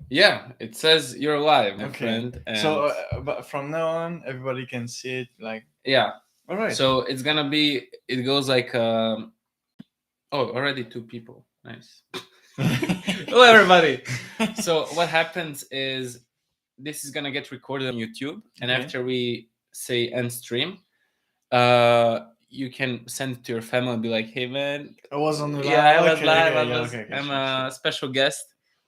Yeah, it says you're live, my Okay. friend. So, And but from now on, everybody can see it. Like, yeah, all right. so it's gonna be, it goes like, oh, already two people. Nice. Hello, everybody. So, what happens is this is gonna get recorded on YouTube, and Okay. after we say end stream, you can send it to your family and be like, hey, man, I was on the yeah, I live. was Okay, live. okay, yeah, okay, okay, I'm sure, sure. a special guest.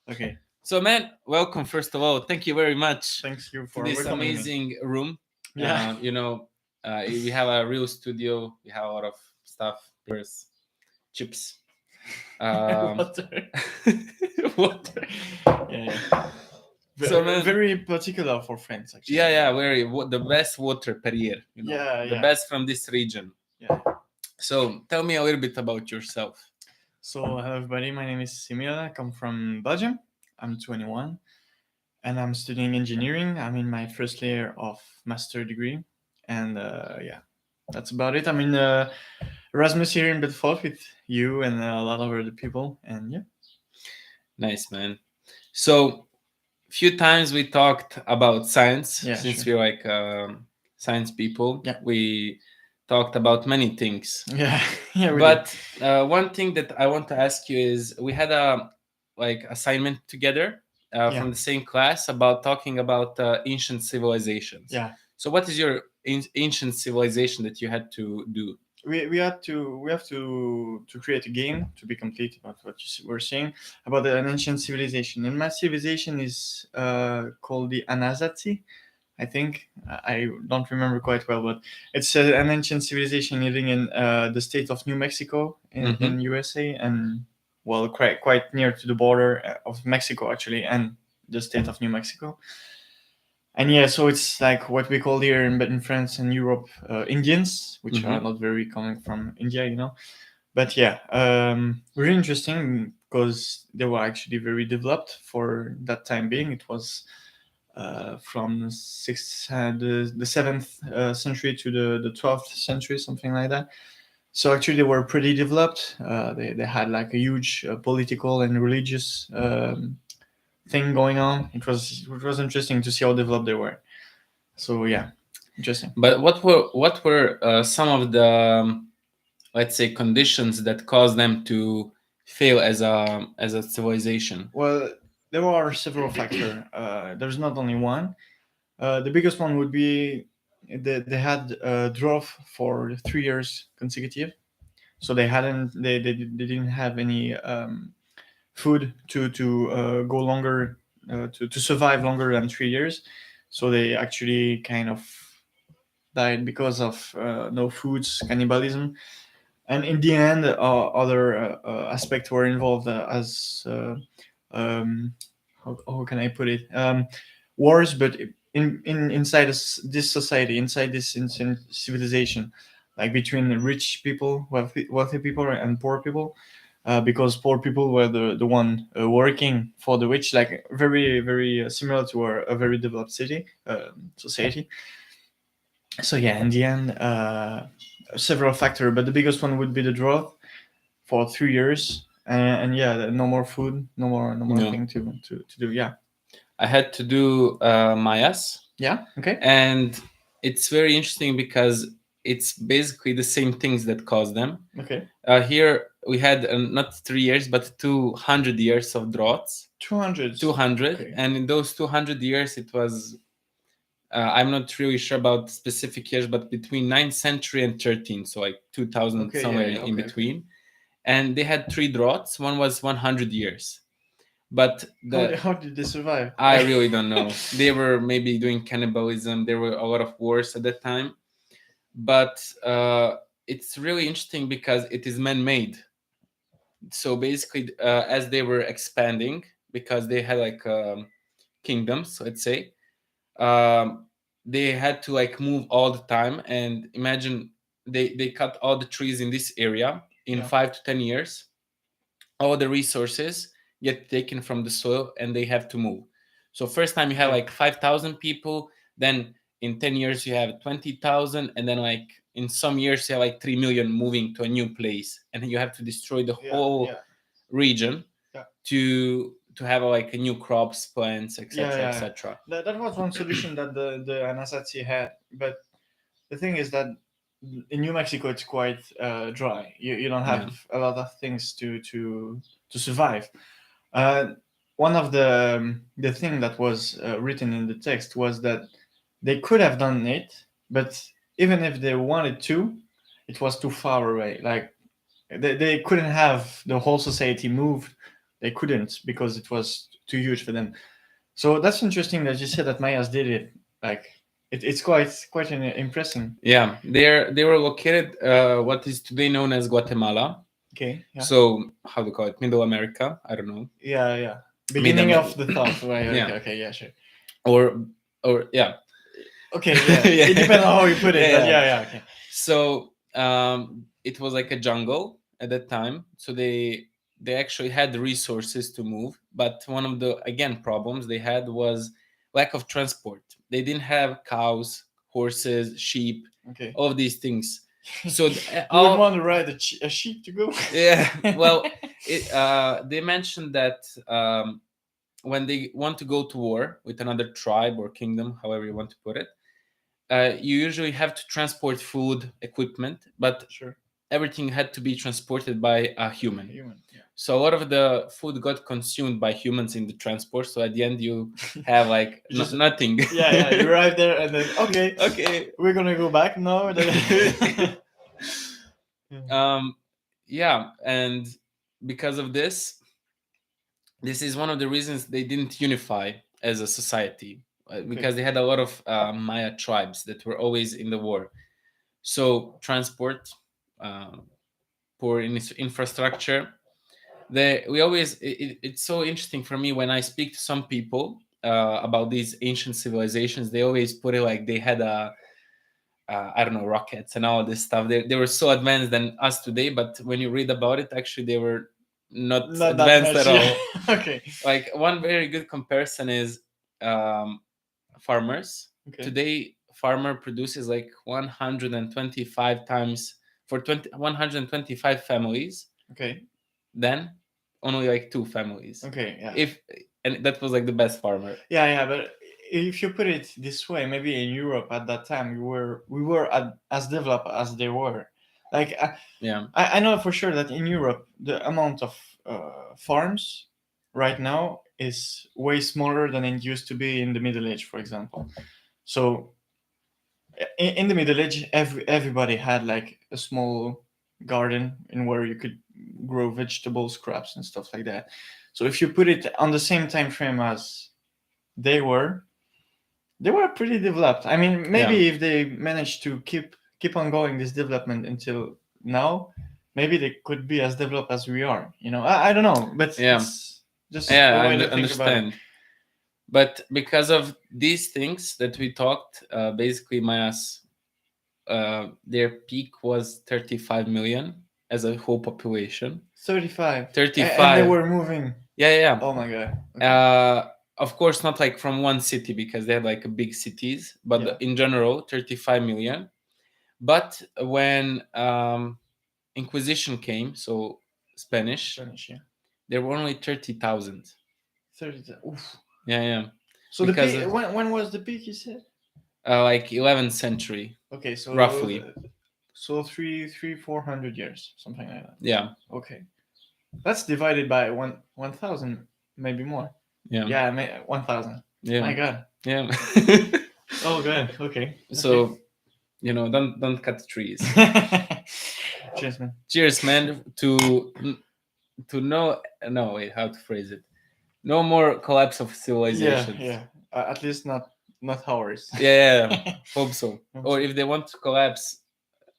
Okay, So, man, welcome, first of all. Thank you very much thanks you to for this welcoming me. amazing room. Yeah. We have a real studio. We have a lot of stuff, papers, chips, um, Water. water. Yeah, yeah. So, man, Very particular for friends, actually. yeah, very the best water per year. Yeah, The yeah, best from this region. yeah. So, tell me a little bit about yourself. So, hello everybody. My name is Emile. I come from Belgium. I'm 21, and I'm studying engineering. I'm in my first year of master degree, and yeah, that's about it. I'm in Erasmus here in Belfort with you and a lot of other people, and yeah. Nice, man. So, few times we talked about science Yeah, since sure. we're like science people. Yeah. We talked about many things. Yeah, yeah, we did. But one thing that I want to ask you is we had a like assignment together Yeah, from the same class about talking about ancient civilizations. yeah. So, what is your ancient civilization that you had to do? We have to create a game to be complete about what were saying about an ancient civilization. And my civilization is called the Anasazi. I think I don't remember quite well, but it's an ancient civilization living in the state of New Mexico Hmm. in USA, and well, quite near to the border of Mexico actually, and the state of New Mexico. And yeah, so it's like what we call here in France and Europe Indians, which are Hmm. not very coming from India. But yeah, really interesting because they were actually very developed for that time being. It was from the 7th century to the 12th century, something like that. So actually, they were pretty developed. They had like a huge political and religious thing going on. It was interesting to see how developed they were. So yeah, interesting. But what were some of the let's say conditions that caused them to fail as a civilization? Well, there are several factors. There's not only one. The biggest one would be they had drought for 3 years consecutive. So they didn't have any food to go longer to survive longer than 3 years. So they actually kind of died because of no foods, cannibalism, and in the end, other aspects were involved as um, how can I put it? Wars, but inside this society, inside this civilization, like between the rich people, wealthy people, and poor people. Because poor people were the one working for the rich, like very very similar to a very developed society. So yeah, in the end, several factors, but the biggest one would be the drought for 3 years, and yeah, no more food, no more No, thing to do. Yeah, I had to do Mayas, yeah, okay, and it's very interesting because it's basically the same things that cause them. okay. Here we had not 3 years but 200 years of droughts. 200. 200, Okay, and in those 200 years it was I'm not really sure about specific years, but between 9th century and 13th, so like 2000, okay, yeah, somewhere yeah, in okay, okay. between. And they had three droughts. One was 100 years, but How did they survive? I really don't know. They were maybe doing cannibalism. There were a lot of wars at that time, but it's really interesting because it is man-made. So basically, as they were expanding, because they had like kingdoms, let's say, um, they had to like move all the time. And imagine they cut all the trees in this area in Yeah, 5 to 10 years. All the resources get taken from the soil and they have to move. So first time you have yeah, like 5,000 people, then in 10 years you have 20,000, and then like in some years you have like 3 million moving to a new place, and then you have to destroy the yeah, whole yeah, region yeah. to to have like a new crops, plants, Yeah, etc., yeah. etc. That was one solution that the Anasazi had, but the thing is that in New Mexico it's quite dry. You don't Yeah. have a lot of things to survive. Uh, One of the thing that was written in the text was that they could have done it, but even if they wanted to, it was too far away. Like they couldn't have the whole society moved. They couldn't because it was too huge for them. So that's interesting that you said that Mayas did it. Like it's quite an impressive. Yeah, they were located what is today known as Guatemala. Okay. Yeah. So how do you call it? Middle America? I don't know. Yeah. Yeah. Mid Beginning of the thought. Right. Okay. Yeah. Okay. Yeah. Sure. Or yeah. Okay. Yeah. Yeah. It depends on how you put it. Yeah, But yeah. yeah. Yeah. Okay. So it was like a jungle at that time. So they actually had the resources to move, but one of the again problems they had was lack of transport. They didn't have cows, horses, sheep, Okay. all of these things. So You would want to ride a sheep to go. yeah, well, they mentioned that when they want to go to war with another tribe or kingdom, however you want to put it, you usually have to transport food, equipment, but Sure. everything had to be transported by a human. Human. Yeah. So a lot of the food got consumed by humans in the transport. So at the end, you have like Just- nothing. Yeah. Yeah. You arrive there and then okay. Okay. We're gonna go back now. Yeah, and because of this is one of the reasons they didn't unify as a society, because they had a lot of Maya tribes that were always in the war. So transport, poor infrastructure. We always it's so interesting for me when I speak to some people about these ancient civilizations. They always put it like they had a I don't know, rockets and all this stuff. They were so advanced than us today, but when you read about it, actually they were not Not that advanced much. at all. Yeah. Okay. Like one very good comparison is farmers. Okay. Today, farmer produces like 125 times for 125 families. Okay. Then only like 2 families. Okay. Yeah. And that was like the best farmer. Yeah. Yeah. But if you put it this way, maybe in Europe at that time we were as developed as they were. Like Yeah. I know for sure that in Europe the amount of farms right now is way smaller than it used to be in the Middle Age, for example. So in the Middle Age, everybody had like a small garden in where you could grow vegetables, crops, and stuff like that. So if you put it on the same time frame as they were pretty developed. I mean, maybe if they managed to keep on going this development until now, maybe they could be as developed as we are. You know, I don't know, but it's just Yeah, a way I to think understand. about it. But because of these things that we talked, basically Mayas, their peak was 35 million as a whole population. 35. 35. And they were moving. Yeah. Oh my god. Okay. Of course, not like from one city because they had like big cities, but Yeah. in general, 35 million. But when Inquisition came, so Spanish, Spanish, yeah. there were only 30,000. 30. Oof. Yeah. So Because the peak, of- when was the peak you said? like 11th century, Okay, so roughly. So 400 years, something like that. Yeah. Okay. That's divided by 1,000, maybe more. Yeah. Yeah, 1,000. Yeah. My god. Yeah. Oh god. Okay. So, don't cut trees. Cheers, man. Cheers, man. To know, no, wait, how to phrase it? No more collapse of civilizations. Yeah. At least not ours. Yeah. Hope so. Hope Or so. if they want to collapse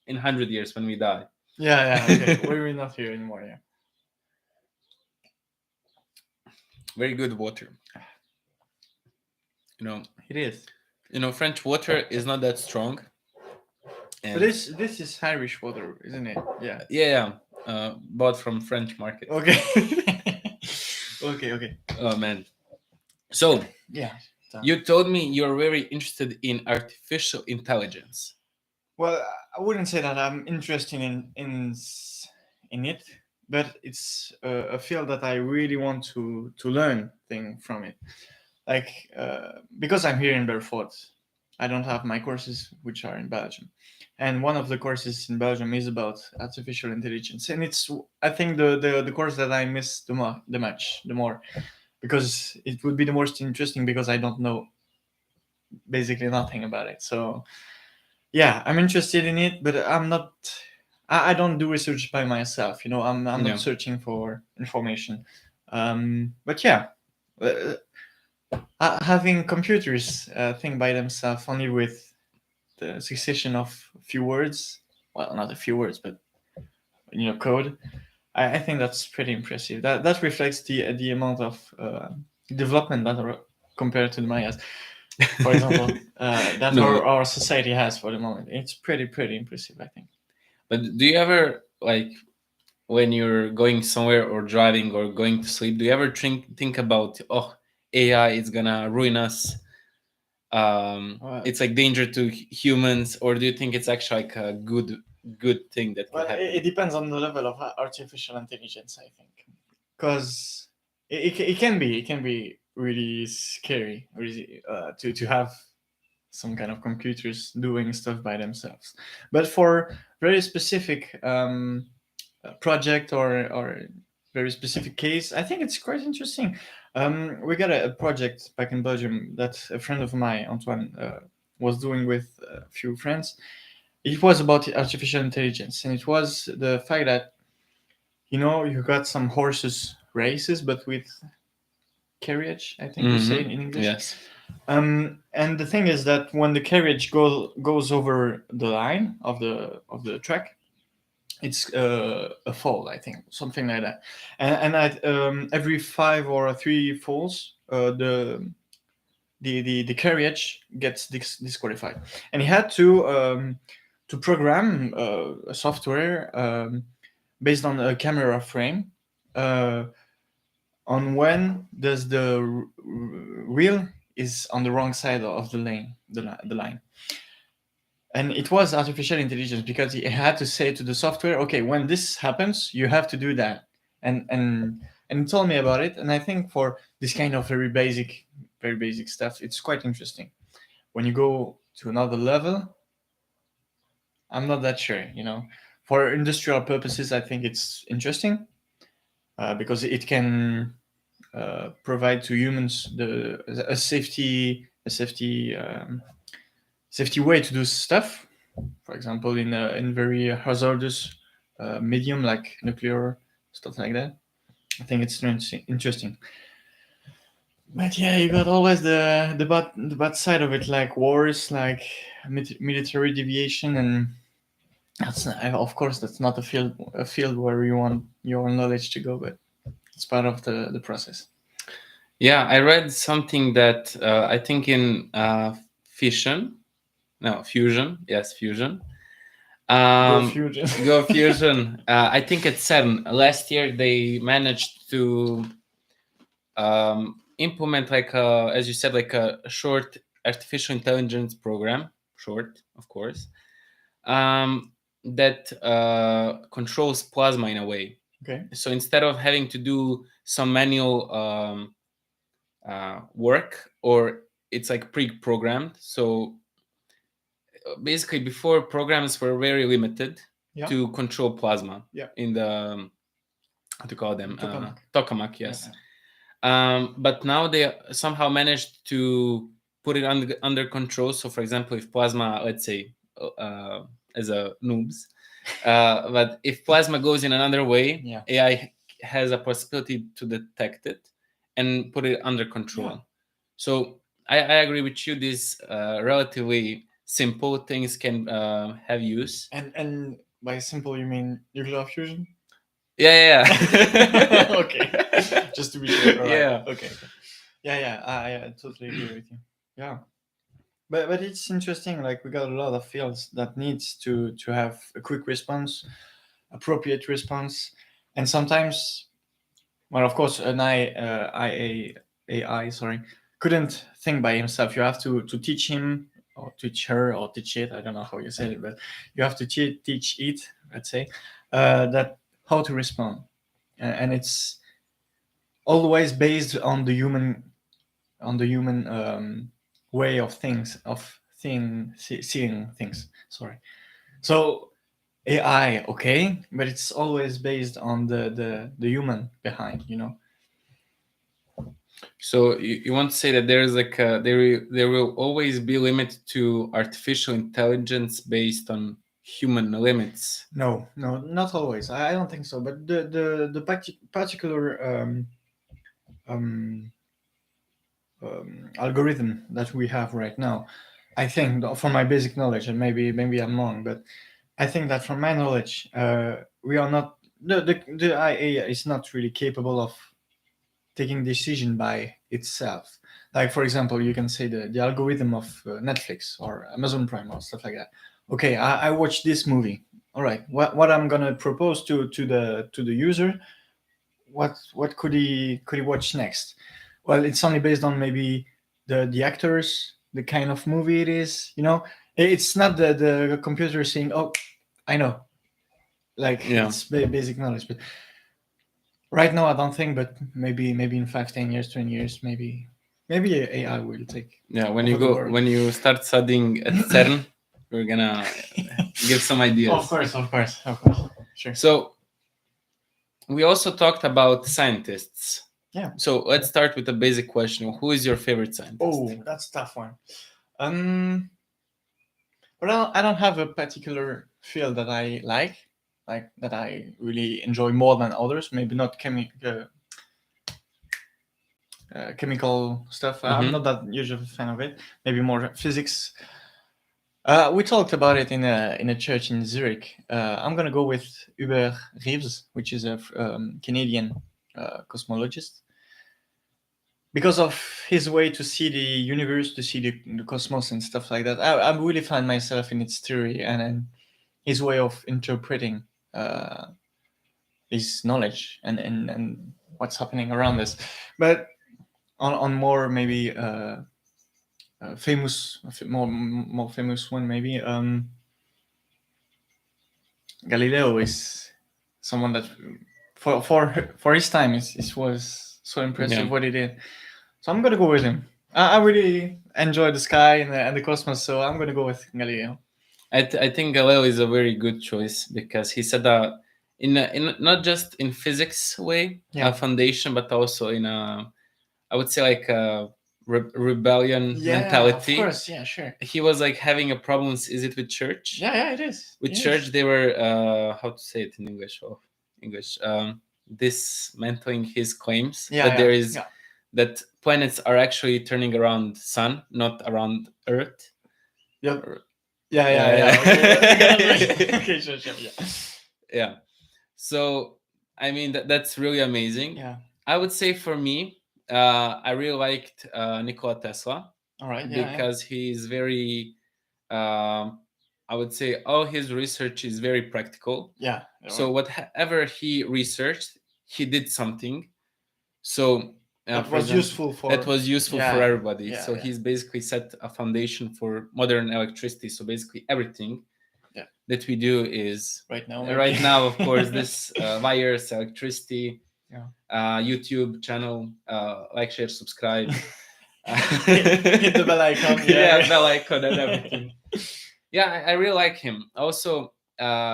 in 100 years when we die. Yeah. Okay. We're not here anymore. Yeah. Very good water. It is. French water is not that strong. But this is Irish water, isn't it? Yeah. Yeah. Bought from French market. Okay. Okay. Oh man. So Yeah. you told me you're very interested in artificial intelligence. Well, I wouldn't say that I'm interested in it, but it's a field that I really want to learn thing from it. Like because I'm here in Belfort, I don't have my courses which are in Belgium, and one of the courses in Belgium is about artificial intelligence, and it's I think the course that I miss the more, because it would be the most interesting because I don't know basically nothing about it. So yeah, I'm interested in it, but I'm not. I don't do research by myself. You know, I'm not Yeah. searching for information. But yeah, uh, having computers think by themselves only with the succession of few words. Well, not a few words, but code. I think that's pretty impressive. That reflects the amount of development that are compared to the Mayas, for example, that No, our society has for the moment. It's pretty impressive, I think. but do you ever like when you're going somewhere or driving or going to sleep? Do you ever think about, oh, AI is gonna ruin us? Uh, It's like danger to humans, or do you think it's actually like a good thing that can well, it happen? depends on the level of artificial intelligence, I think, because it can be really scary, really, to have some kind of computers doing stuff by themselves. But for very specific project or very specific case, I think it's quite interesting. We got a project back in Belgium that a friend of mine, Antoine, was doing with a few friends. It was about artificial intelligence, and it was the fact that you got some horses races, but with carriage. I think we say in English. Yes. And the thing is that when the carriage goes over the line of the track, it's a fall, I think, something like that. And every 5 or 3 falls, the carriage gets disqualified, and he had to program a software based on a camera frame uh, on when does the wheel is on the wrong side of the lane, the line. And it was artificial intelligence because he had to say to the software, okay, when this happens you have to do that. And he told me about it, and I think for this kind of very basic stuff, it's quite interesting. When you go to another level, I'm not that sure. For industrial purposes, I think it's interesting, because it can provide to humans a safety way to do stuff. For example, in very hazardous medium like nuclear stuff like that. I think it's interesting. But yeah, you got always the bad side of it, like wars, like military deviation, and of course that's not a field where you want your knowledge to go, but it's part of the process. Yeah, I read something that I think in fission, no, fusion, yes, fusion. Go Um, fusion. Go Fusion. I think at CERN last year they managed to implement like as you said, like a short artificial intelligence program, short, of course, that controls plasma in a way. Okay. So instead of having to do some manual work, or it's like pre-programmed. So basically, before programs were very limited Yeah. to control plasma Yeah. in the how to call them Tokamak. tokamak, Yeah. yes. But now they somehow managed to put it under control. So for example, if plasma, let's say as a noobs, but if plasma goes in another way, Yeah. AI has a possibility to detect it and put it under control. Yeah. So I agree with you. These relatively simple things can have use. And by simple you mean nuclear fusion? Yeah, yeah, Okay. Just to be sure. All right. yeah. Okay. Yeah. I totally agree with you. Yeah. But it's interesting. Like we got a lot of fields that needs to have a quick response, appropriate response, and sometimes, well, of course, an AI, sorry, couldn't think by himself. You have to teach him or teach her or teach it. I don't know how you say it, but you have to teach it. Let's say that how to respond. and it's always based on the human way of things of seeing things. Sorry. So AI, okay, but it's always based on the human behind, you know. So you want to say that there is like there will always be limit to artificial intelligence based on human limits. No, not always. I don't think so. But the particular um, algorithm that we have right now, I think, from my basic knowledge, and maybe I'm wrong, but I think that from my knowledge, we are not the IA is not really capable of taking decision by itself. Like for example, you can say the algorithm of Netflix or Amazon Prime or stuff like that. Okay, I watched this movie. All right, what I'm gonna propose to the user, what could he watch next? Well, it's only based on maybe the actors, the kind of movie it is. You know, it's not the computer saying, "Oh, I know." Like Yeah. it's basic knowledge, but right now I don't think. But maybe in 5, 10 years, 20 years, maybe AI will take Yeah, over the world. when you start studying at CERN, we're gonna give some ideas. Of course. Sure. So we also talked about scientists. Yeah. So let's start with a basic question: who is your favorite scientist? Oh, that's a tough one. Well, I don't have a particular field that I like that I really enjoy more than others. Maybe not chemical stuff. I'm not that huge of a fan of it. Maybe more physics. We talked about it in a church in Zurich. I'm gonna go with Hubert Reeves, which is a Canadian cosmologist, because of his way to see the universe, to see the cosmos and stuff like that. I really find myself in its theory and his way of interpreting his knowledge and what's happening around us. But on more maybe famous, more famous one maybe. Galileo is someone that for his time it was so impressive what he did. So I'm gonna go with him. I really enjoy the sky and the cosmos, so I'm gonna go with Galileo. I think Galileo is a very good choice because he said that in not just in physics way, a foundation, but also in a, I would say like a rebellion mentality. Of course, yeah, sure. He was like having a problem. Is it with church? Yeah, it is. With church, they were how to say it in English? Dismantling his claims that there is that planets are actually turning around sun, not around Earth. Yep. Yeah. Okay, sure. Yeah. So I mean that's really amazing. Yeah. I would say for me, I really liked Nikola Tesla. All right. Because he's very, I would say, all his research is very practical. Yeah. So whatever he researched, he did something. So that was useful for everybody. So he's basically set a foundation for modern electricity. So basically everything that we do is right now, of course, this wires, electricity, YouTube channel, like, share, subscribe. Hit the bell icon. Bell icon and everything. I really like him. Also,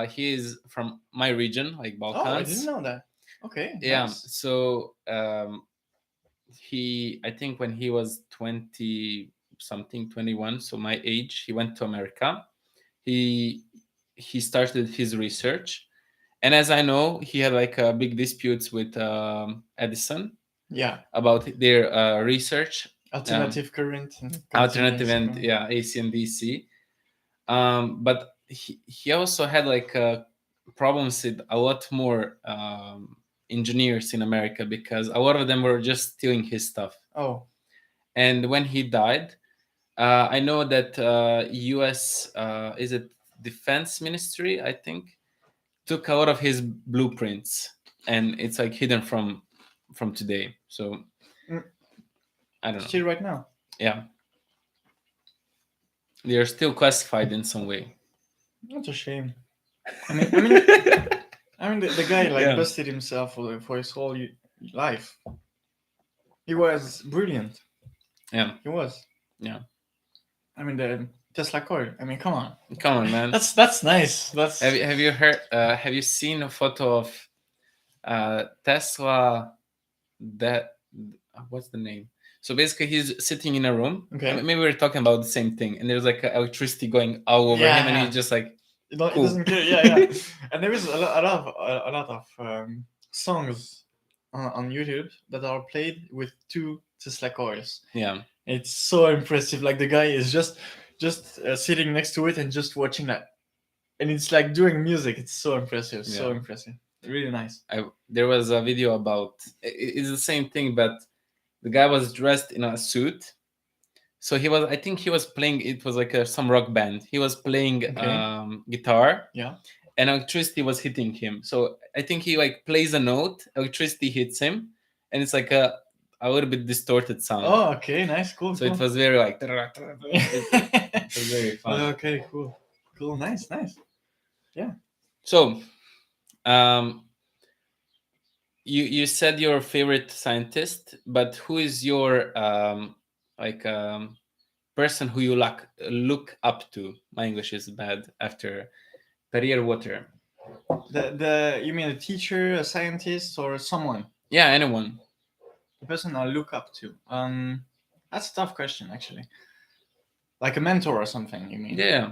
he is from my region, like Balkans. Oh, I didn't know that. Okay. Yeah. Nice. So I think when he was 20 something, 21, so my age, he went to America. He started his research, and as I know, he had like big disputes with Edison. Yeah. About their research. Alternative current. Alternative and AC and DC. But he also had like problems with a lot more engineers in America because a lot of them were just stealing his stuff. Oh. And when he died, I know that U.S. Is it Defense Ministry? I think took a lot of his blueprints, and it's like hidden from today. So I don't know. Still right now. Yeah. They are still classified in some way. That's a shame. I mean I mean, the guy like Yeah, busted himself for his whole life. He was brilliant. yeah, He was. yeah. I mean, the Tesla coil. I mean, come on. Come on, man. That's nice. That's Have you heard? Have you seen a photo of Tesla? That what's the name? So basically, he's sitting in a room. I okay. mean, maybe we're talking about the same thing, and there's like electricity going all over him, and Yeah, he's just like, it cool. doesn't care. Yeah, yeah. And there is a lot of songs on YouTube that are played with two Tesla coils. Yeah, It's so impressive. Like the guy is just sitting next to it and just watching that, and it's like doing music. It's so impressive. So yeah. impressive. Really nice. There was a video about it's the same thing, but the guy was dressed in a suit. So he was, I think he was playing. It was like some rock band. He was playing Okay. guitar, Yeah. and electricity was hitting him. So I think he like plays a note, electricity hits him, and it's like a little bit distorted sound. Oh, okay. Nice. Cool. So Cool. it was very like it was very fun. Okay. Cool. Cool. Nice. Nice. So um, you said your favorite scientist, but who is your like person who you look up to? My English is bad after career water. The you mean a teacher, a scientist, or someone? Yeah, anyone. The person I look up to. That's a tough question actually. Like a mentor or something. You mean? Yeah.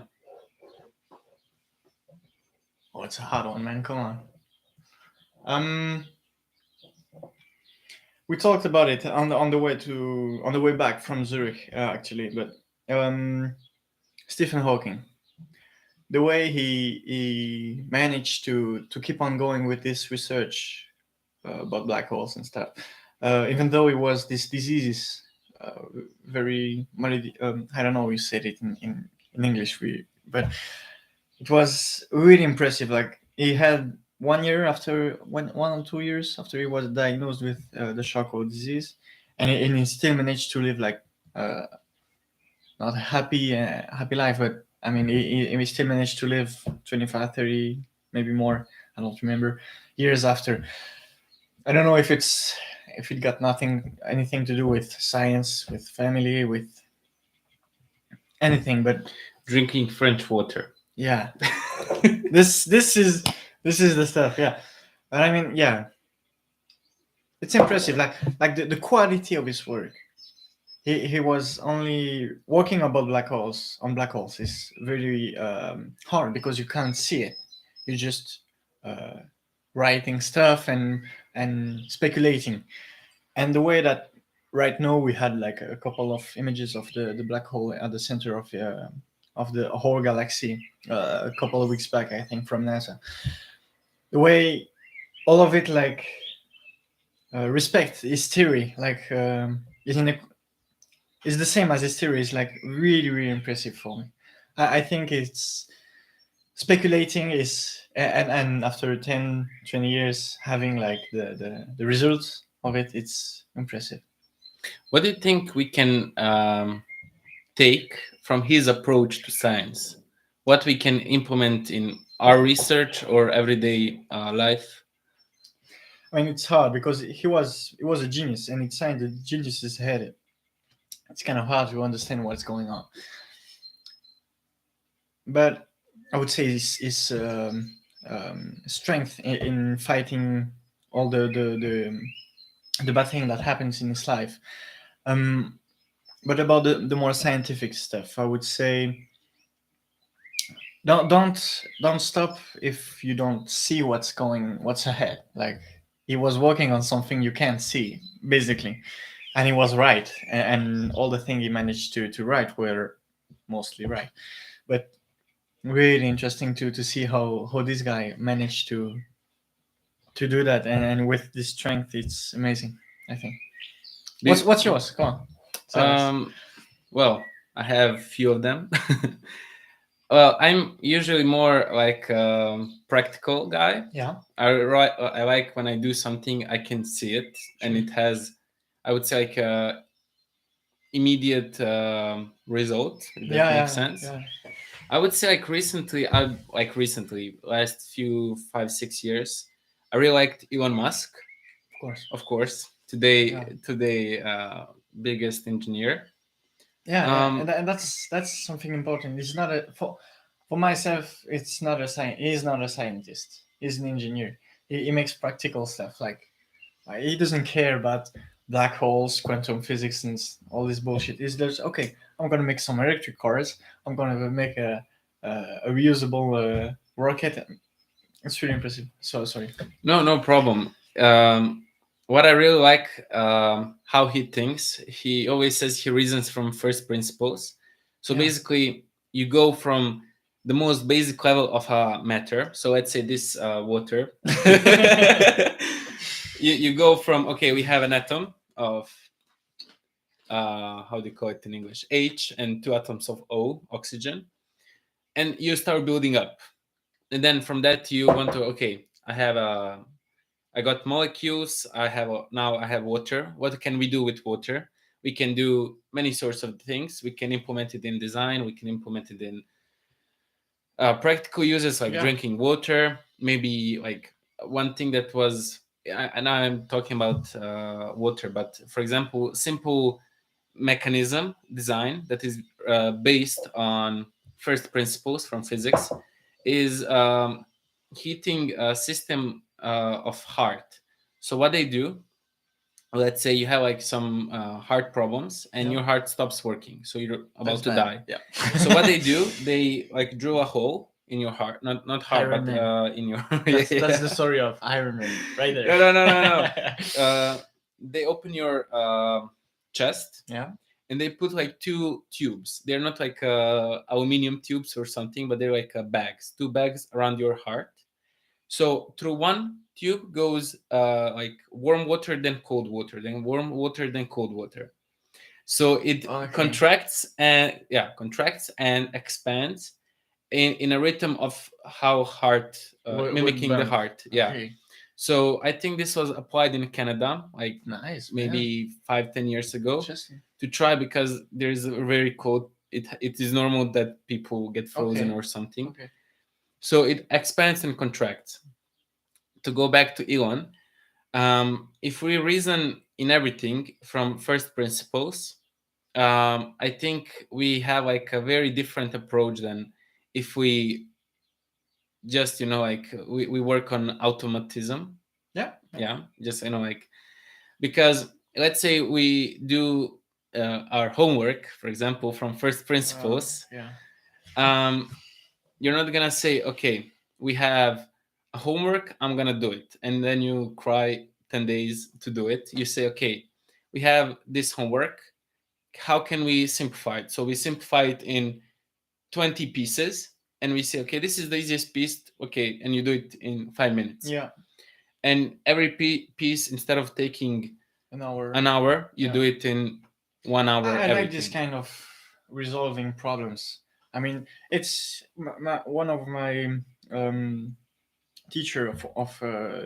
Oh, it's a hard one, man. Come on. Um, we talked about it on the way back from Zurich, actually. But Stephen Hawking, the way he managed to keep on going with this research about black holes and stuff, even though it was this disease, very I don't know how you said it in English, but it was really impressive. Like he had 1 year after 1 or 2 years after he was diagnosed with the Charcot disease, and he still managed to live like uh, not a happy life, but I mean he still managed to live 25, 30, maybe more. I don't remember years after. I don't know if it got anything to do with science, with family, with anything, but Drinking French water. yeah. This is the stuff, yeah. But I mean, yeah, it's impressive. Like the quality of his work. He was only working about black holes is very hard because you can't see it. You're just uh, writing stuff and speculating. And the way that right now we had like a couple of images of the black hole at the center of the whole galaxy a couple of weeks back, I think, from NASA. The way all of it like respect his theory, like is the same as his theory. Is like really really impressive for me. I think it's speculating is and after 10, 20 years having like the results of it, it's impressive. What do you think we can take from his approach to science? What we can implement in our research or everyday life? I mean, it's hard because he was a genius, and inside the genius's head, it's kind of hard to understand what's going on. But I would say his strength in fighting all the bad thing that happens in his life. Um, but about the more scientific stuff, I would say don't stop if you don't see what's ahead. Like he was working on something you can't see, basically, and he was right, and all the things he managed to write were mostly right. But really interesting to see how this guy managed to do that, and with this strength, it's amazing. I think. What's yours? Come on, tell us. Well, I have few of them. Well, I'm usually more like practical guy. Yeah. I like when I do something, I can see it, and it has, I would say, like a immediate result. If that Yeah, makes yeah, sense. yeah. I would say like recently, last few 5 6 years, I really liked Elon Musk, Of course. of course. Today, Yeah. biggest engineer. Yeah, Um, and that's something important. It's not a for myself. It's not a science. He's not a scientist. He's an engineer. He makes practical stuff. He doesn't care about black holes, quantum physics, and all this bullshit. He's just okay. I'm gonna make some electric cars. I'm gonna make a reusable rocket. It's really impressive. So sorry. no, no problem. What I really like, how he thinks. He always says he reasons from first principles. So Yeah. basically, you go from the most basic level of a matter. So let's say this water. You go from, okay, we have an atom of, how do you call it in English, H, and two atoms of O, oxygen, and you start building up. And then from that you want to, okay, I got molecules. Now I have water. What can we do with water? We can do many sorts of things. We can implement it in design. We can implement it in practical uses like Yeah. drinking water. Maybe like one thing that was, and I'm talking about water, but for example, simple mechanism design that is based on first principles from physics is heating a system of heart. So what they do, let's say you have like some heart problems and Yeah. your heart stops working, so you're about That's to bad. die. Yeah. So what they do, they like drill a hole in your heart, not heart, Iron but Man. in your That's the story of Iron Man, right there. no, no, no, no, no. They open your chest Yeah. and they put like two tubes. They're not like aluminum tubes or something, but they're like bags, two bags around your heart. So through one tube goes like warm water, then cold water, then warm water, then cold water. So it Okay. contracts and expands in a rhythm of how heart, Would mimicking the bump. heart. Yeah. Okay. So I think this was applied in Canada, like Nice, man. maybe 5-10 years ago, Interesting. to try, because there's a very cold. It is normal that people get frozen Okay. or something. Okay. So it expands and contracts. To go back to Elon, if we reason in everything from first principles, I think we have like a very different approach than if we just, like we work on automatism. Yeah. Yeah, just, like, because let's say we do our homework, for example, from first principles. Yeah. um, you're not gonna say, okay, we have a homework, I'm gonna do it, and then you cry 10 days to do it. You say, okay, we have this homework, how can we simplify it? So we simplify it in 20 pieces, and we say, okay, this is the easiest piece, okay, and you do it in 5 minutes. Yeah. And every piece, instead of taking An hour. an hour, you Yeah. do it in 1 hour. I like this everything. kind of resolving problems. I mean, it's one of my teacher of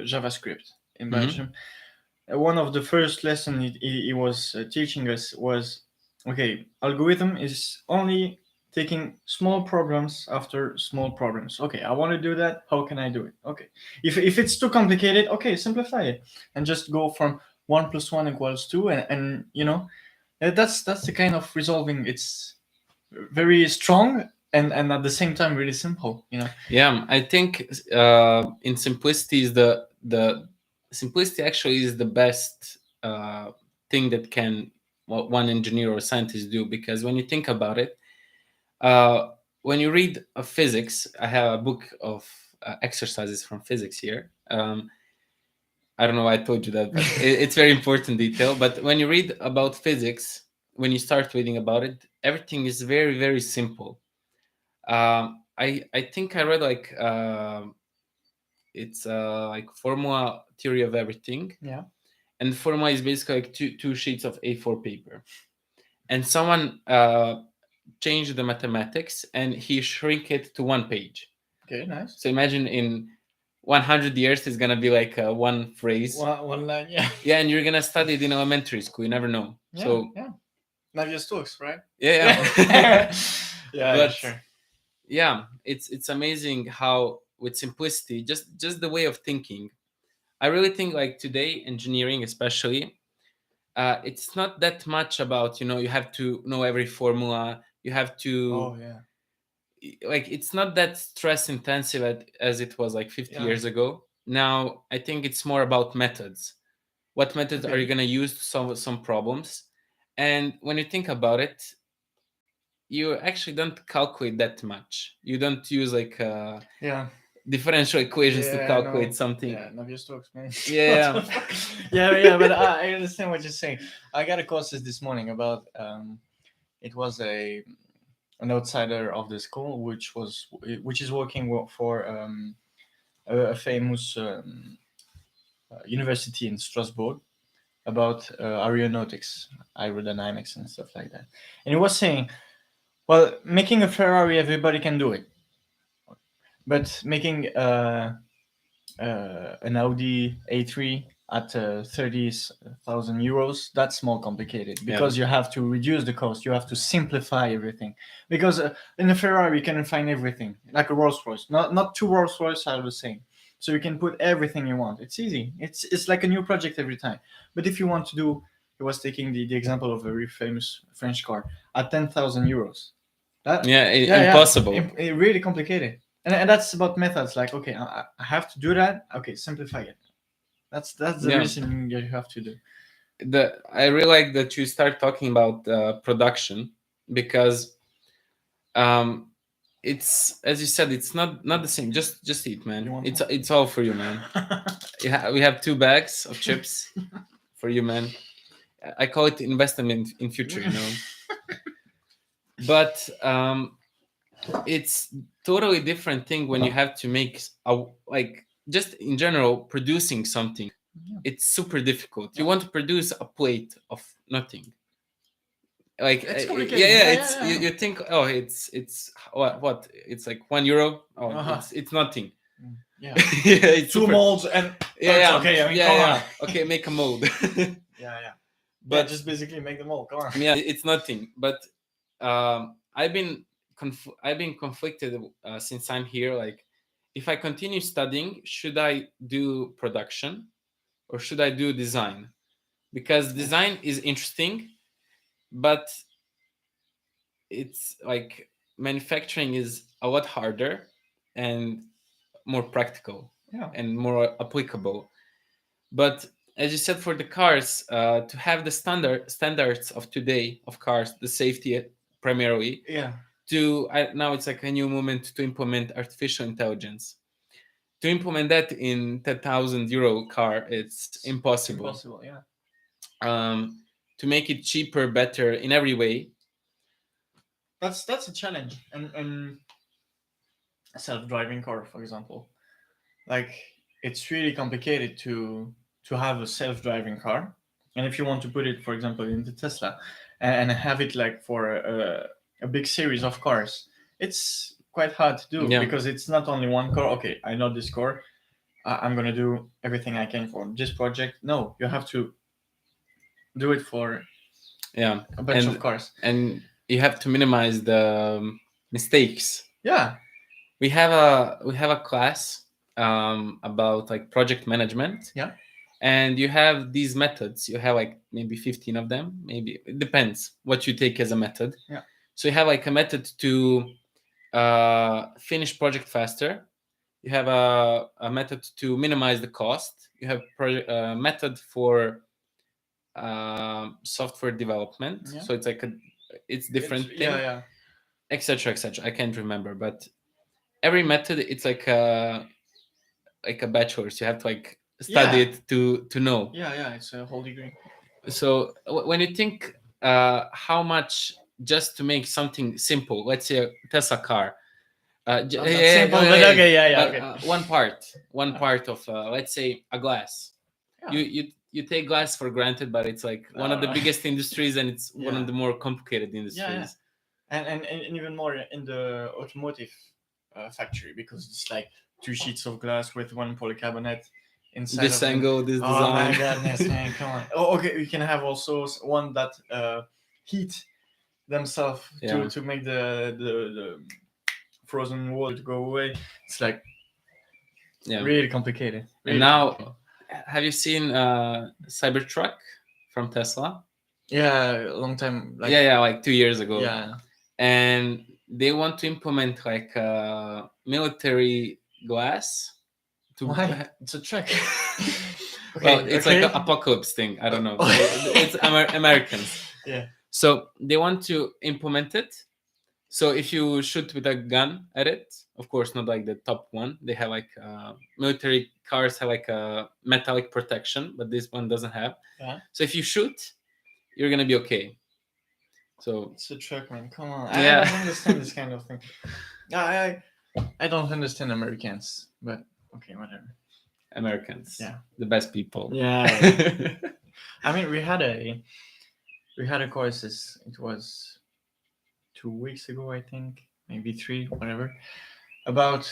JavaScript in Belgium. One of the first lesson he was teaching us was, okay, algorithm is only taking small problems after small problems. Okay, I want to do that. How can I do it? Okay, if it's too complicated, okay, simplify it and just go from 1 + 1 = 2, and that's the kind of resolving. It's very strong and at the same time really simple. Yeah, I think in simplicity is the simplicity actually is the best thing that can one engineer or scientist do, because when you think about it, when you read physics, I have a book of exercises from physics here. I don't know why I told you that, but it's very important detail. But when you read about physics, when you start reading about it, everything is very, very simple. I think I read like it's like formula theory of everything, Yeah. and formula is basically like two sheets of A4 paper, and someone changed the mathematics and he shrink it to one page. Okay. Nice. So imagine in 100 years it's gonna be like one phrase. One line. Yeah. Yeah, and you're gonna study it in elementary school. You never know. Yeah. So yeah. Navier talks, right? yeah. Yeah. But Sure. yeah, it's amazing how with simplicity, just the way of thinking. I really think like today engineering especially, it's not that much about, you have to know every formula, you have to, Oh yeah, like, it's not that stress intensive as it was like 50 yeah. years ago. Now I think it's more about methods. What methods are you Okay. going to use to solve some problems? And when you think about it, you actually don't calculate that much. You don't use like Yeah. differential equations to Yeah, calculate no, something. yeah, no use to explain. What Yeah, the fuck? Yeah, yeah, but I understand what you're saying. I got a course this morning about it was a an outsider of the school, which is working for a famous university in Strasbourg about aeronautics, aerodynamics, and stuff like that. And he was saying, well, making a Ferrari, everybody can do it, but making an Audi A3 at 30,000 euros, that's more complicated yeah, because you have to reduce the cost, you have to simplify everything. Because in a Ferrari, you can find everything, like a Rolls Royce. Not two Rolls Royce are the same. So you can put everything you want. It's easy. It's like a new project every time. But if you want to do, he was taking the example of a very famous French car at 10,000 euros. That, yeah, yeah, yeah, impossible. really complicated. And that's about methods. Like, okay, I have to do that. Okay, simplify it. That's the Yeah, reason you have to do. I really like that you start talking about production, because um it's, as you said, it's not the same. Just eat, You man. want It's all for you, man. more? Yeah, we have 2 bags of chips for you, man. I call it investment in future. But it's totally different thing when you have to make like, just in general, producing something. Yeah. It's super difficult. You Yeah. want to produce a plate of nothing. Like, It's yeah, complicated. yeah, Yeah, it's, yeah, yeah. you think, oh, it's what, it's like 1 euro. Oh, Uh-huh. it's nothing. Yeah. Yeah, it's Two super. molds and Yeah, it's yeah, okay. I mean, yeah, come on. yeah. Okay, make a mold. Yeah, yeah. Yeah, But just basically make them all. Come on. yeah, it's nothing. But I've been conflicted since I'm here. Like, if I continue studying, should I do production or should I do design? Because design is interesting, but it's like manufacturing is a lot harder and more practical Yeah. and more applicable. But as you said, for the cars, to have the standards of today of cars, the safety primarily, Yeah. now it's like a new movement to implement artificial intelligence. To implement that in 10,000 euro car, it's It's impossible. impossible. Yeah. To make it cheaper, better in every way. That's a challenge. And a self-driving car, for example, like it's really complicated to have a self-driving car. And if you want to put it, for example, into Tesla and have it like for a big series of cars, it's quite hard to do Yeah, because it's not only one car. Okay, I know this car. I'm gonna do everything I can for this project. No, you have to do it for yeah, a bunch of cars. and you have to minimize the mistakes. Yeah. We have a class about like project management. Yeah. And you have these methods. You have like maybe 15 of them. Maybe it depends what you take as a method. Yeah. So you have like a method to finish project faster. You have a method to minimize the cost. You have a method for software development. Yeah. So it's like it's different thing, Yeah, yeah. etc., etc. I can't remember, but every method, it's like a bachelor's. You have to like study Yeah. it to know. Yeah, yeah. It's a whole degree. So when you think how much just to make something simple, let's say a Tesla car, Not that simple, but okay, yeah, yeah, but okay. one part of let's say a glass. Yeah. You take glass for granted, but it's like one of the No. biggest industries, and it's one Yeah. of the more complicated Yeah, yeah. industries. And even more in the automotive factory because it's like two sheets of glass with one polycarbonate inside This of them. angle, this Oh my design. goodness, man! Come on. Oh, okay. We can have also one that heat themselves Yeah. to make the frozen water to go away. It's like Yeah. really complicated. And Really complicated. now, have you seen Cybertruck from Tesla? Yeah, a long time. Like Yeah, like 2 years ago. yeah. And they want to implement like military glass to Why? It's a truck. well, it's like an okay. apocalypse thing. I don't know. It's Americans. Yeah. So they want to implement it. So if you shoot with a gun at it, of course, not like the top one. They have like military cars have like a metallic protection, but this one doesn't have. Yeah. So if you shoot, you're gonna be okay. So It's a truck, man. Come on. Yeah. I don't understand this kind of thing. I don't understand Americans, but okay, whatever. Americans, Yeah. the best people. Yeah. I mean, we had a course. It was 2 weeks ago, I think, maybe 3, whatever, about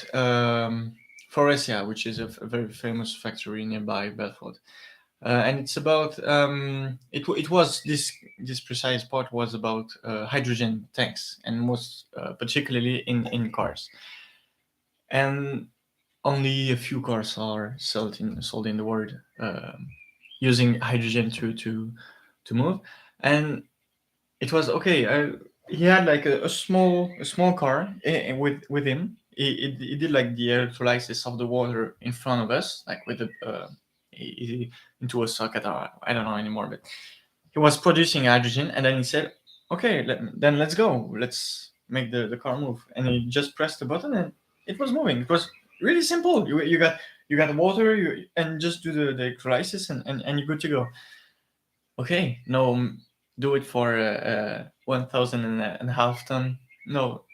Forestia, which is a very famous factory nearby Belfort. And it's about it was this precise part was about hydrogen tanks, and most particularly in cars. And only a few cars are sold in the world using hydrogen to move. And it was okay. He had like a small car with him. He did like the electrolysis of the water in front of us, like with into a socket, or I don't know anymore. But he was producing hydrogen, and then he said, "Okay, then let's go. Let's make the car move." And he just pressed the button, and it was moving. It was really simple. You got water, and just do the electrolysis, and you're good to go. Okay, no, do it for 1,000 and a half ton. No,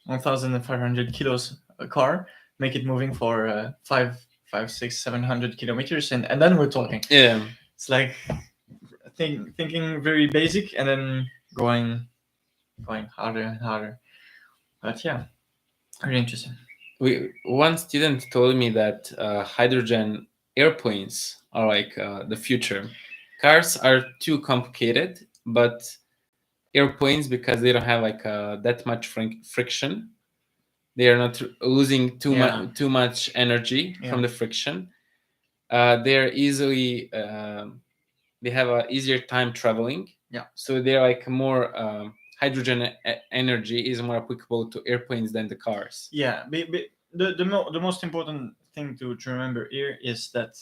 1,500 kilos a car. Make it moving for 700 kilometers, and then we're talking. Yeah. It's like thinking very basic, and then going harder and harder. But yeah, very interesting. One student told me that hydrogen airplanes are like the future. Cars are too complicated, but airplanes, because they don't have like that much friction, they are not losing Yeah. too much energy Yeah. from the friction. They're easily they have a easier time traveling. Yeah. So they're like more hydrogen energy is more applicable to airplanes than the cars. Yeah, the most important thing to remember here is that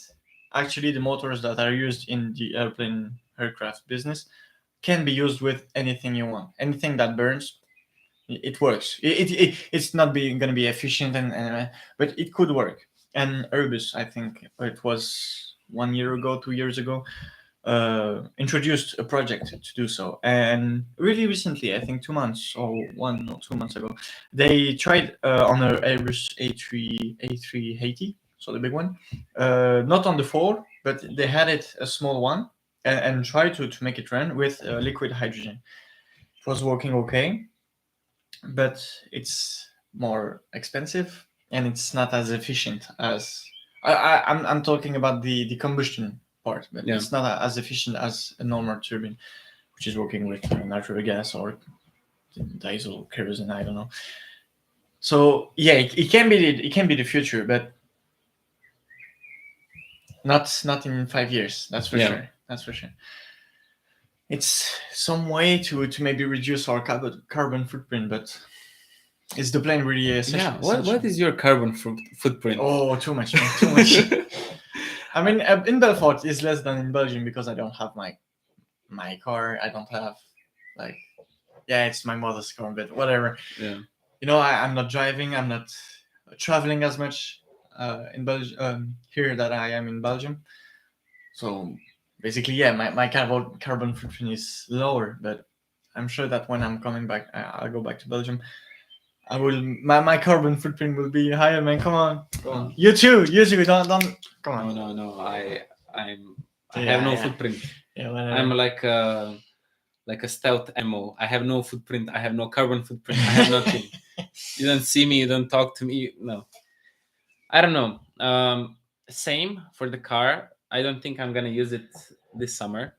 actually the motors that are used in the aircraft business can be used with anything you want. Anything that burns, it works. It's not going to be efficient, but it could work. And Airbus, I think it was 1 year ago, 2 years ago, introduced a project to do so. And really recently, I think 2 months or 1 or 2 months ago, they tried on a Airbus A380, so the big one, not on the 4, but they had it a small one, and tried to make it run with liquid hydrogen. It was working okay, but it's more expensive, and it's not as efficient as I'm talking about the combustion part, but Yeah. it's not as efficient as a normal turbine, which is working with natural gas or diesel, kerosene, I don't know. So yeah, it can be the future, but not in 5 years. That's for Yeah. sure. That's for sure. It's some way to maybe reduce our carbon footprint, but is the plane really essential? Yeah. What is your carbon footprint? Oh, too much, man, too much. I mean, in Belfort it's less than in Belgium because I don't have my car. I don't have like, yeah, it's my mother's car, but whatever. Yeah. You know, I'm not driving. I'm not traveling as much in Belgium here that I am in Belgium. So basically, yeah, my carbon footprint is lower. But I'm sure that when I'm coming back, I'll go back to Belgium. I will. My carbon footprint will be higher, man. Come on. You too. Don't. Come on. No. I have no footprint. Yeah, whatever. I'm like a stealth ammo. I have no footprint. I have no carbon footprint. I have nothing. You don't see me. You don't talk to me. No. I don't know. Same for the car. I don't think I'm gonna use it this summer.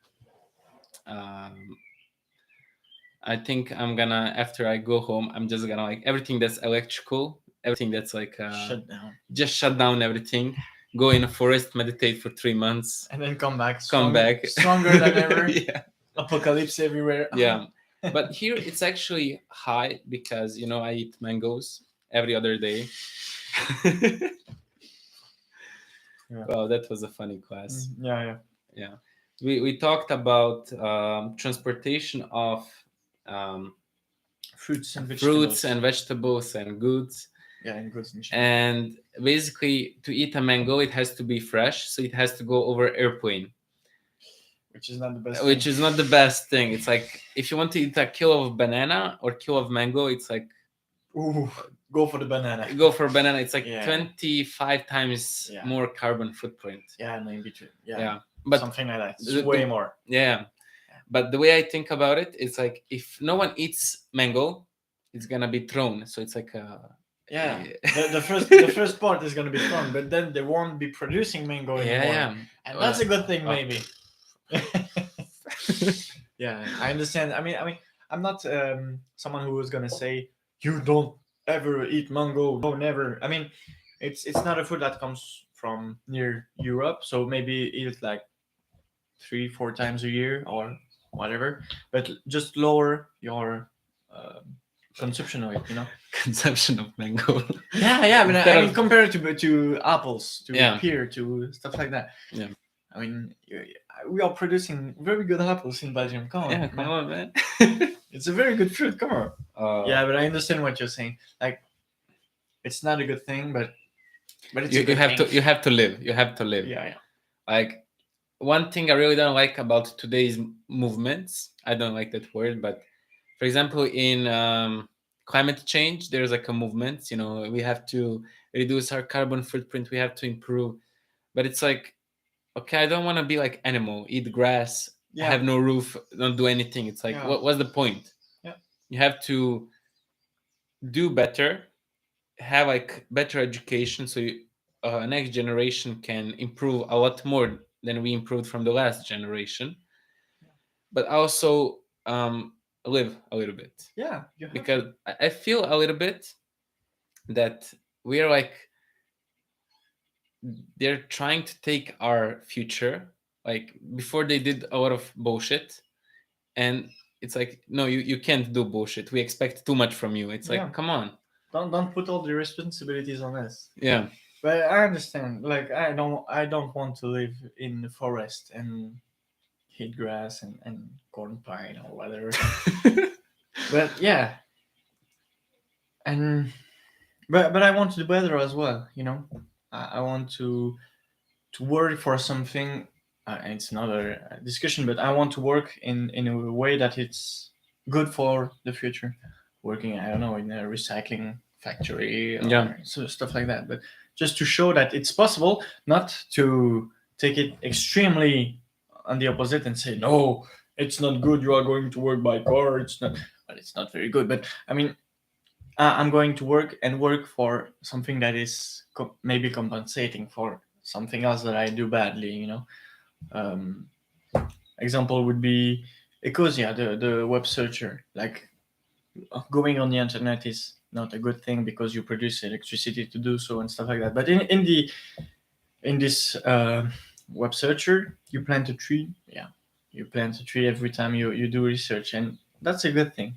I think I'm gonna, after I go home, I'm just gonna like everything that's electrical, everything that's like Shut down. just shut down everything, go in a forest, meditate for 3 months, And then come back come back stronger than ever. yeah. Apocalypse everywhere. Yeah, but here it's actually high because I eat mangoes every other day. Yeah. Well, that was a funny class. Yeah. Yeah, we talked about transportation of um, Fruits and fruits vegetables. and vegetables and goods. Yeah, and goods and shit. And basically, to eat a mango, it has to be fresh, so it has to go over airplane, Which is not the best which thing. is not the best thing. It's like if you want to eat a kilo of banana or kilo of mango, it's like Ooh, go for the banana. go for banana. It's like Yeah. 25 times Yeah. more carbon footprint. Yeah, no, in between. Yeah. Yeah, but Something like that. It's the- way the- more. yeah, but the way I think about it, it's like if no one eats mango, it's gonna be thrown. So it's like Yeah. yeah. The first part is gonna be strong, but then they won't be producing mango anymore. Yeah. And that's a good thing, Oh. maybe. Yeah, I understand. I mean, I'm not someone who is gonna say you don't ever eat mango. No, never. I mean, it's not a food that comes from near Europe, so maybe eat it like 3-4 times a year or whatever. But just lower your consumption of it. Consumption of mango. Yeah. But Instead I mean, of- compare it to apples, to Yeah. pear, to stuff like that. Yeah. I mean, we are producing very good apples in Belgium. Come on, Yeah, man. come on, man. It's a very good fruit. Come on. Yeah, but I understand what you're saying. Like, it's not a good thing, but it's a you good have thing. to you have to live. You have to live. Yeah. Like one thing I really don't like about today's movements, I don't like that word, but for example, in climate change, there's like a movement. We have to reduce our carbon footprint. We have to improve, but it's like, okay, I don't want to be like animal, eat grass, Yeah. have no roof, don't do anything. It's like, Yeah. what's the point? Yeah. You have to do better, have like better education, so next generation can improve a lot more than we improved from the last generation, but also live a little bit. Yeah. You have Because to. I feel a little bit that we're like they're trying to take our future, like before they did a lot of bullshit, and it's like, no, you can't do bullshit, we expect too much from you. It's like, Yeah. come on. Don't put all the responsibilities on us. Yeah. But I understand. Like, I don't want to live in the forest and eat grass and corn pine or whatever. But yeah. And but I want to do better as well. I want to work for something. It's another discussion, but I want to work in a way that it's good for the future. Working, I don't know, in a recycling factory or Yeah. so stuff like that. But just to show that it's possible, not to take it extremely on the opposite and say no, it's not good. You are going to work by car. It's not. Well, it's not very good. But I mean, I'm going to work for something that is maybe compensating for something else that I do badly. Um, example would be Ecosia, the web searcher. Like, going on the internet is not a good thing because you produce electricity to do so and stuff like that. But in this web searcher, you plant a tree. Yeah, you plant a tree every time you do research, and that's a good thing.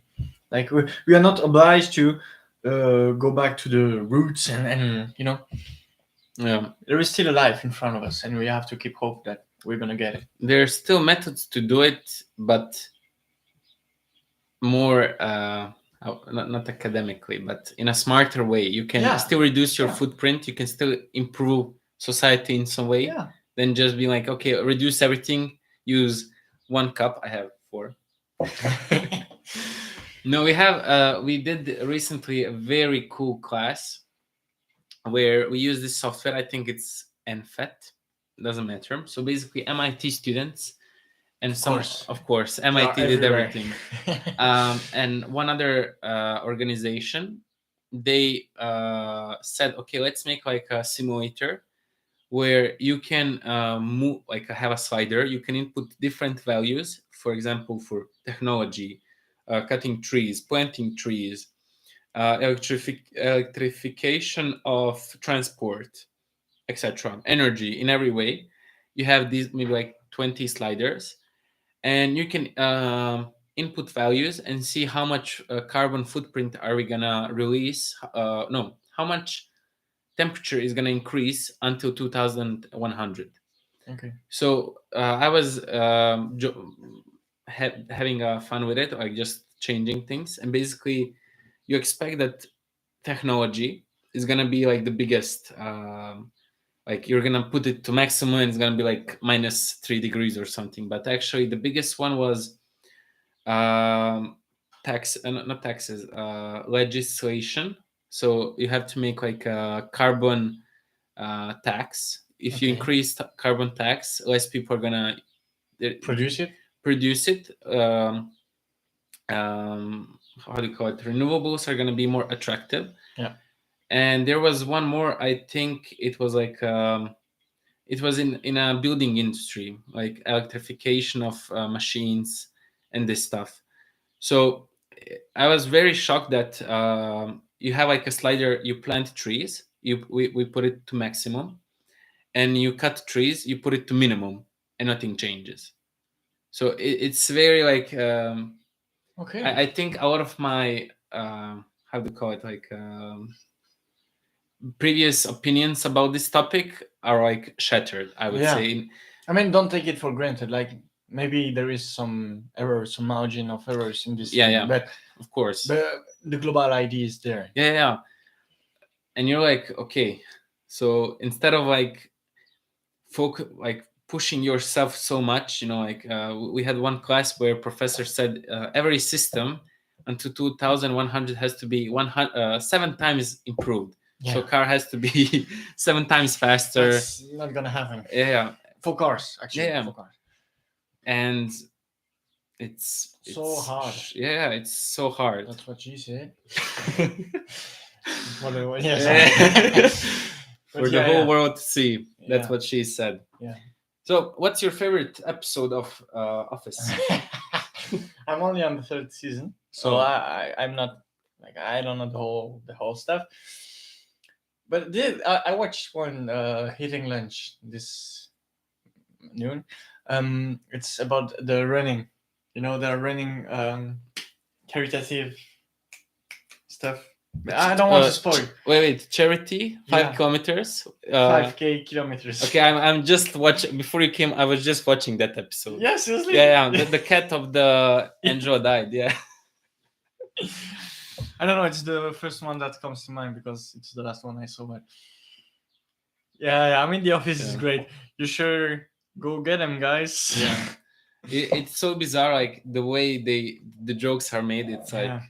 Like, we are not obliged to go back to the roots and Yeah, there is still a life in front of us, and we have to keep hope that we're gonna get it. there's still methods to do it, but more not academically, but in a smarter way. You can Yeah. still reduce your Yeah. footprint, you can still improve society in some way, Yeah. than just being like, okay, reduce everything, use 1 cup. I have 4. No, we did recently a very cool class where we use this software. I think it's NFET, doesn't matter. So basically MIT students and of course MIT did everything. And one other organization, they said, okay, let's make like a simulator where you can move, like have a slider, you can input different values, for example, for technology, cutting trees, planting trees, electrification of transport, etc., energy in every way. You have these maybe like 20 sliders, and you can input values and see how much carbon footprint are we gonna release. No, how much temperature is gonna increase until 2100. Okay. So I was having fun with it, like just changing things, and basically you expect that technology is gonna be like the biggest. Like you're gonna put it to maximum, and it's gonna be like -3 degrees or something. But actually, the biggest one was tax, not taxes, legislation. So you have to make like a carbon tax. If you Okay. increase carbon tax, less people are gonna Produce it. produce it. How do you call it? Renewables are gonna be more attractive. Yeah. And there was one more. I think it was like it was in a building industry, like electrification of machines and this stuff. So I was very shocked that you have like a slider. You plant trees. We put it to maximum, and you cut trees. You put it to minimum, and nothing changes. So it's very like Okay. I think a lot of my how do you call it, like previous opinions about this topic are like shattered, I would Yeah. say. I mean, don't take it for granted. Like maybe there is some error, some margin of errors in this Yeah, thing, yeah, but of course. the global idea is there. Yeah, yeah. And you're like, okay, so instead of like like pushing yourself so much, like we had one class where professor said every system until 2100 has to be 7 times improved. Yeah. So car has to be 7 times faster. That's not gonna happen. Yeah, For cars, actually. Yeah. For cars. and it's So hard. Yeah, it's so hard. That's what she said. Yes. For the whole world to see. That's Yeah. what she said. Yeah. So, what's your favorite episode of Office? I'm only on the third season, so Oh. I'm not like I don't know the whole stuff. But I watched one hitting lunch this noon. It's about the running. They're running caritative stuff. I don't want to spoil. Wait, charity, 5 Yeah. kilometers. 5K kilometers. Okay, I'm just watching. Before you came, I was just watching that episode. Yeah, seriously. Yeah. The cat of the angel died. Yeah. I don't know. It's the first one that comes to mind because it's the last one I saw. But yeah. I mean, The Office is Yeah. great. You sure go get them, guys? Yeah. It's so bizarre, like the way the jokes are made. It's like, Yeah.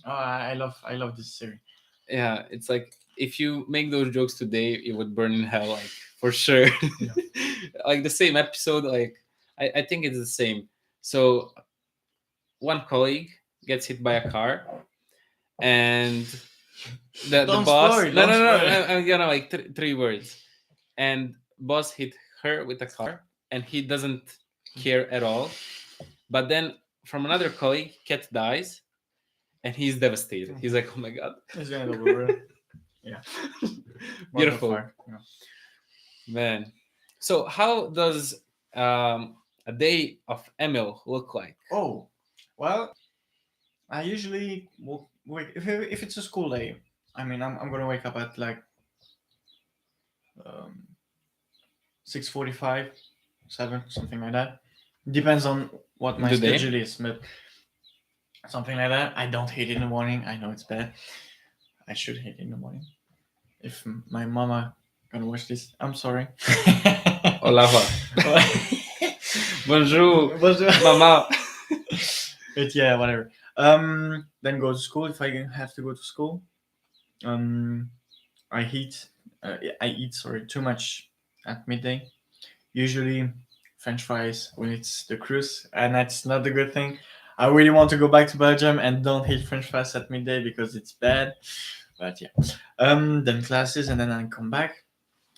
Oh, I love this series. yeah, it's like if you make those jokes today, you would burn in hell, like for sure. Yeah. Like the same episode, like I think it's the same. So one colleague gets hit by a car, and the Don't boss. spoil, No, don't no, no. spoil. I'm gonna like three words, and boss hit her with a car, and he doesn't care at all. But then from another colleague, cat dies, and he's devastated. He's like, "Oh my god!" It's gonna go over. Yeah. Beautiful. Yeah. Man. So how does a day of Emile look like? Oh, well, I usually wake if it's a school day. I mean, I'm gonna wake up at like 6:45, 7, something like that. Depends on what my The day? schedule is, but something like that. I don't hate it in the morning. I know it's bad. I should hate it in the morning. If my mama gonna watch this, I'm sorry. Hola. Bonjour, mama. But yeah, whatever. Then go to school if I have to go to school. I eat. Too much at midday. Usually, French fries when it's the cruise, and that's not a good thing. I really want to go back to Belgium and don't eat French fries at midday because it's bad. But yeah, then classes, and then I come back.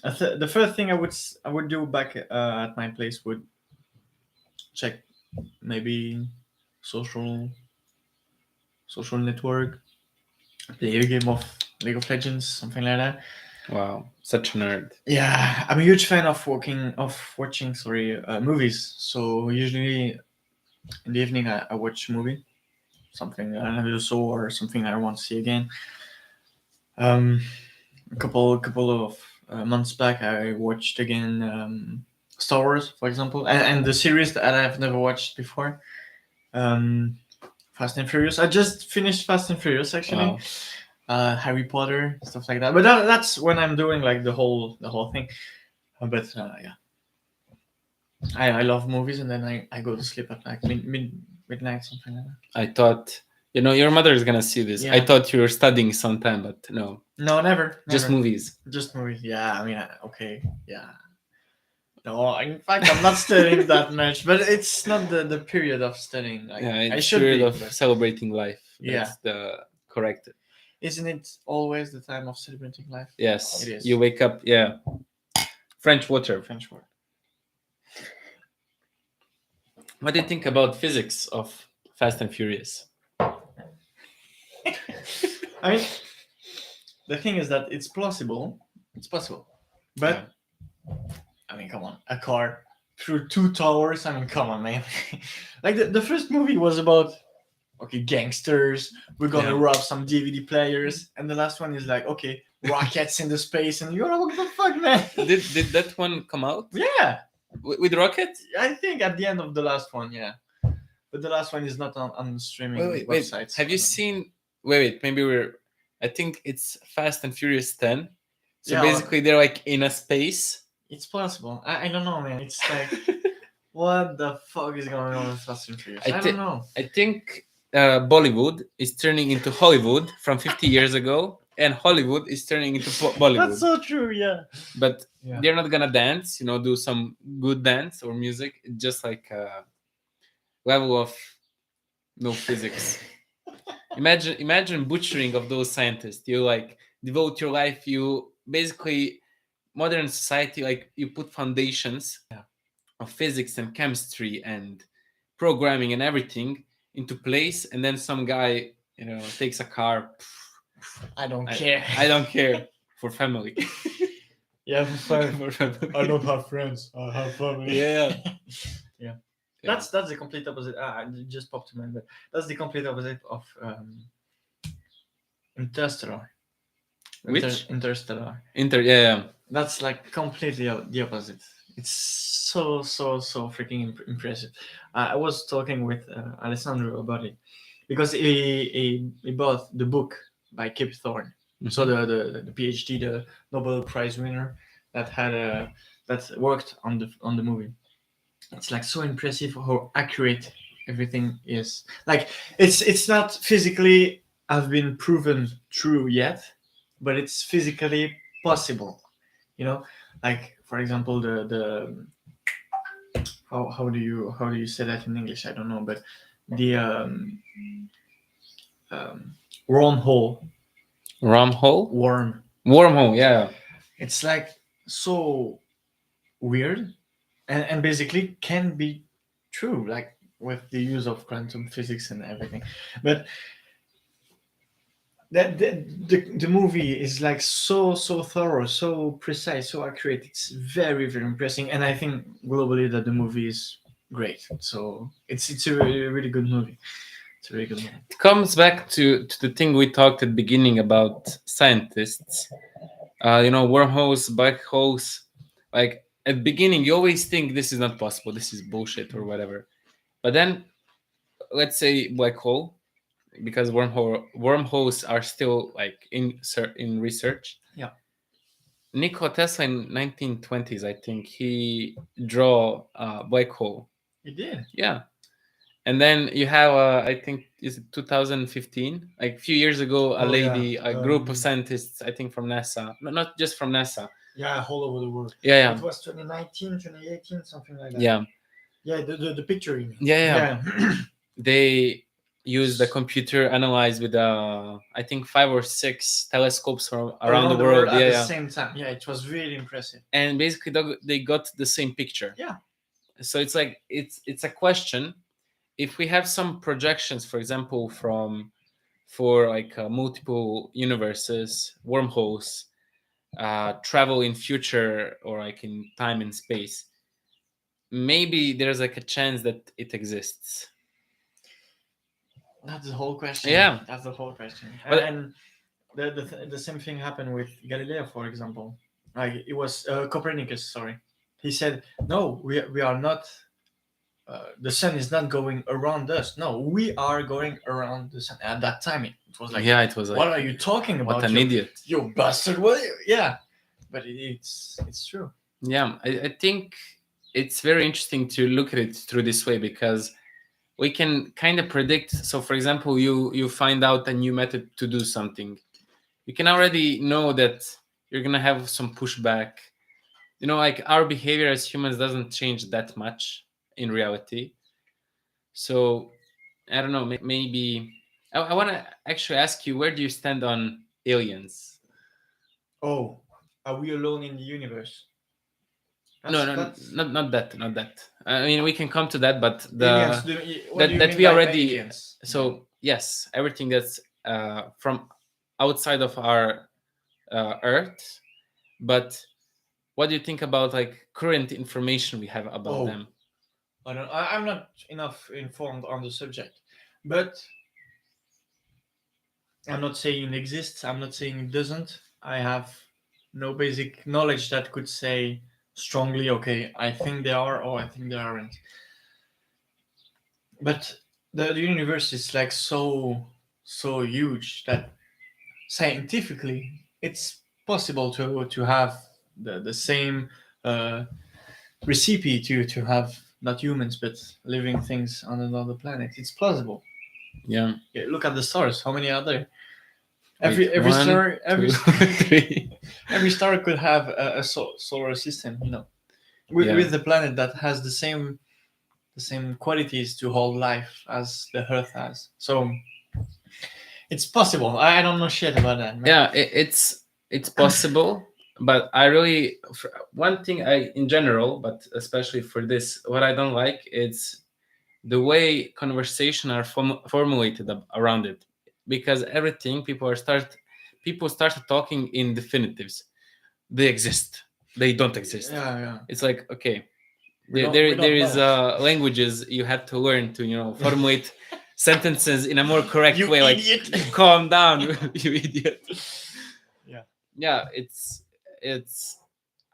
The first thing I would do back at my place would check maybe social social network, play a game of League of Legends, something like that. Wow, such a nerd. Yeah, I'm a huge fan of watching movies. So usually in the evening I watch a movie, something I never saw or something I want to see again. Um, a couple of months back, I watched again Star Wars, for example, and the series that I've never watched before, um, Fast and Furious. I just finished Fast and Furious actually. Wow. Harry Potter, stuff like that. But that's when I'm doing like the whole thing. But yeah, I love movies, and then I go to sleep at like midnight, something like that. I thought, your mother is gonna see this. I Yeah. thought you were studying sometime, but no, No, never, just never. movies. Just movies. Yeah, I mean, okay, yeah. No, in fact, I'm not studying that much, but it's not the period of studying. Like Yeah, I it's should period be. of But celebrating life. yeah, That's the correct. isn't it always the time of celebrating life? Yes, It is. you wake up. Yeah, French water. French word. What do you think about physics of Fast and Furious? I mean, the thing is that it's possible. It's possible, but I mean, come on, a car through two towers. I mean, come on, man. Like the first movie was about okay, gangsters. We're gonna Yeah. rob some DVD players, and the last one is like okay, rockets in the space, and you're like, what the fuck, man? Did that one come out Yeah, with Rocket? I think at the end of the last one, yeah. But the last one is not on streaming Wait. websites. Have you seen? Wait. Maybe we're. I think it's Fast and Furious 10. So Yeah, basically, they're like in a space. it's possible. I don't know, man. It's like, what the fuck is going on with Fast and Furious? I don't know. I think Bollywood is turning into Hollywood from 50 years ago, and Hollywood is turning into Bollywood. That's so true, yeah. But Yeah. they're not gonna dance, do some good dance or music. It's just like a level of no physics. Imagine butchering of those scientists. You like devote your life. You basically modern society, like you put foundations of physics and chemistry and programming and everything into place, and then some guy takes a car. I don't care. I don't care for family. Yeah, For family. I don't have friends. I have family. Yeah. Yeah. That's the complete opposite. It just popped to mind, but that's the complete opposite of Interstellar. Which? Interstellar. Yeah. That's like completely the opposite. It's so freaking impressive. I was talking with Alessandro about it because he bought the book by Kip Thorne. Mhm. So the PhD, the Nobel Prize winner that had that worked on the movie. It's like so impressive how accurate everything is. Like it's not physically have been proven true yet, but it's physically possible. Like for example the how do you say that in English? I don't know, but the wormhole. Wormhole, yeah. It's like so weird and basically can be true, like with the use of quantum physics and everything. But that the movie is like so thorough, so precise, so accurate. It's very impressive, and I think globally that the movie is great. So it's a really good movie. It's a really good movie. It comes back to the thing we talked at the beginning about scientists. Wormholes, black holes. Like at the beginning, you always think this is not possible. This is bullshit or whatever. But then, let's say black hole, because wormholes are still like in research. Yeah. Nikola Tesla in 1920s, I think he draw a black hole. He did. Yeah. And then you have, I think, is it 2015? Like a few years ago, a group of scientists, I think from NASA, not just from NASA. Yeah, all over the world. Yeah. It was 2019, 2018, something like that. Yeah. Yeah, the picture you mean. Yeah. They use the computer analyzed with I think 5 or 6 telescopes from around the world. At the same time. Yeah, it was really impressive. And basically they got the same picture. Yeah. So it's like it's a question. If we have some projections, for example, from for like multiple universes, wormholes, travel in future or like in time and space, maybe there's like a chance that it exists. That's the whole question. Yeah, That's the whole question. but And the same thing happened with Galileo, for example. Like it was Copernicus. Sorry, he said, "No, we are not. The sun is not going around us. No, we are going around the sun." At that time, it was like, yeah, it was like, "What are you talking about? what an you idiot. you bastard!" What? Yeah, but it's true. Yeah, I think it's very interesting to look at it through this way because we can kind of predict. So for example, you find out a new method to do something, you can already know that you're gonna have some pushback. You know, like our behavior as humans doesn't change that much in reality. So I don't know, maybe I want to actually ask you, where do you stand on aliens? Oh, are we alone in the universe? No, no, That's not that. I mean, we can come to that, but aliens. the What do that you that mean we by already. aliens? So yes, everything that's from outside of our Earth. But what do you think about like current information we have about Oh, them? I don't. I'm not enough informed on the subject, but I'm not saying it exists. I'm not saying it doesn't. I have no basic knowledge that could say strongly, okay, I think they are or I think they aren't. But the universe is like so huge that scientifically it's possible to have the same uh, recipe to have not humans but living things on another planet. It's plausible. Yeah. Yeah, look at the stars. How many are there? Wait, Every one, star two, three. every star could have a solar system. Yeah. With the planet that has the same qualities to hold life as the Earth has. So it's possible. I don't know shit about that, man. Yeah, it's possible, but I really, one thing I in general, but especially for this, what I don't like is the way conversation are formulated around it, because everything people started talking in definitives. They exist, they don't exist. Yeah, yeah. It's like, okay, We don't there is know. languages you have to learn to formulate sentences in a more correct You way. Like, idiot. calm down, you idiot. Yeah. Yeah, it's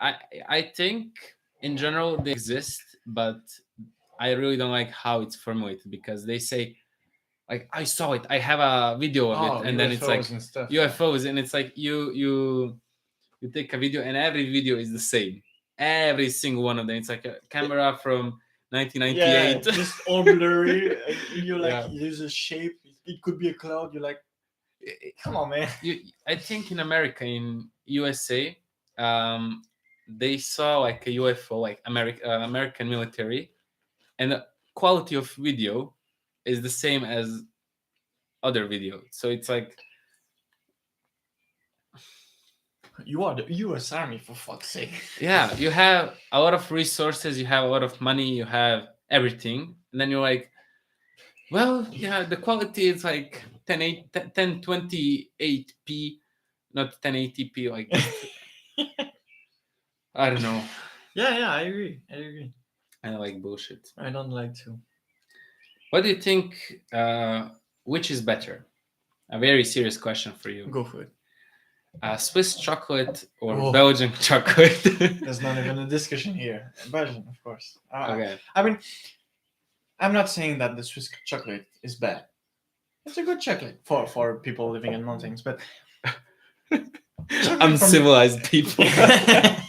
I I think in general they exist, but I really don't like how it's formulated, because they say like, I saw it, I have a video of it, Oh, and then it's UFOs like and stuff. UFOs, and it's like you take a video and every video is the same, every single one of them. It's like a camera from Yeah, 1998. just all blurry. You like Yeah. use a shape. It could be a cloud. You're like, come on, man. I think in America, in USA, they saw like a UFO, like American military, and the quality of video is the same as other video. So it's like, You are the U.S. Army, for fuck's sake. yeah, you have a lot of resources, you have a lot of money, you have everything, and then you're like, well, yeah, the quality is like 1028p, not 1080p, like I don't know. Yeah, I agree. I agree. I like bullshit. I don't like to. What do you think? Which is better? A very serious question for you. Go for it. Swiss chocolate or Oh. Belgian chocolate? There's not even a discussion here. Belgian, of course. Okay. I mean, I'm not saying that the Swiss chocolate is bad. It's a good chocolate for people living in mountains, but Uncivilized people. I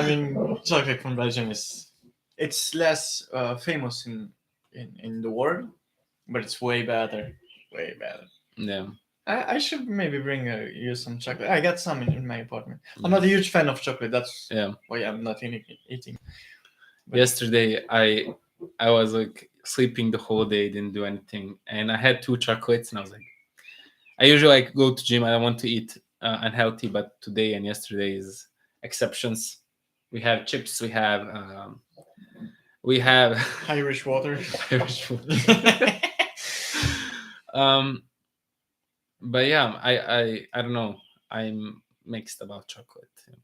mean, chocolate from Belgium it's less famous in the world, but it's way better, way better. Yeah. I should maybe bring you some chocolate. I got some in my apartment. I'm not a huge fan of chocolate. That's why I'm not eating. But yesterday, I was like sleeping the whole day, didn't do anything, and I had 2 chocolates, and I was like, I usually like go to gym. I don't want to eat unhealthy, but today and yesterday is exceptions. We have chips. We have Irish water. Irish food. but yeah, I don't know. I'm mixed about chocolate. You know.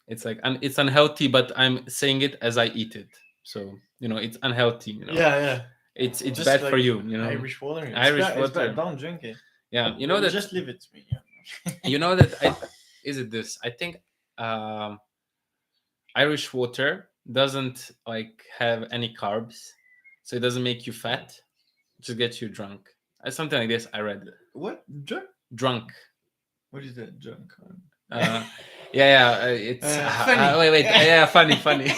It's like it's unhealthy, but I'm saying it as I eat it. So it's unhealthy. Yeah, yeah. It's Just bad for like you. Irish water. It's Irish bad. It's bad. water. Don't drink it. Yeah, you know that. Just leave it to me. Yeah. You know that I is it this? I think um, Irish water doesn't like have any carbs, so it doesn't make you fat. It just gets you drunk. Something like this. I read What drunk? drunk. What is that drunk? Uh, yeah, it's Funny. wait, yeah, funny, funny.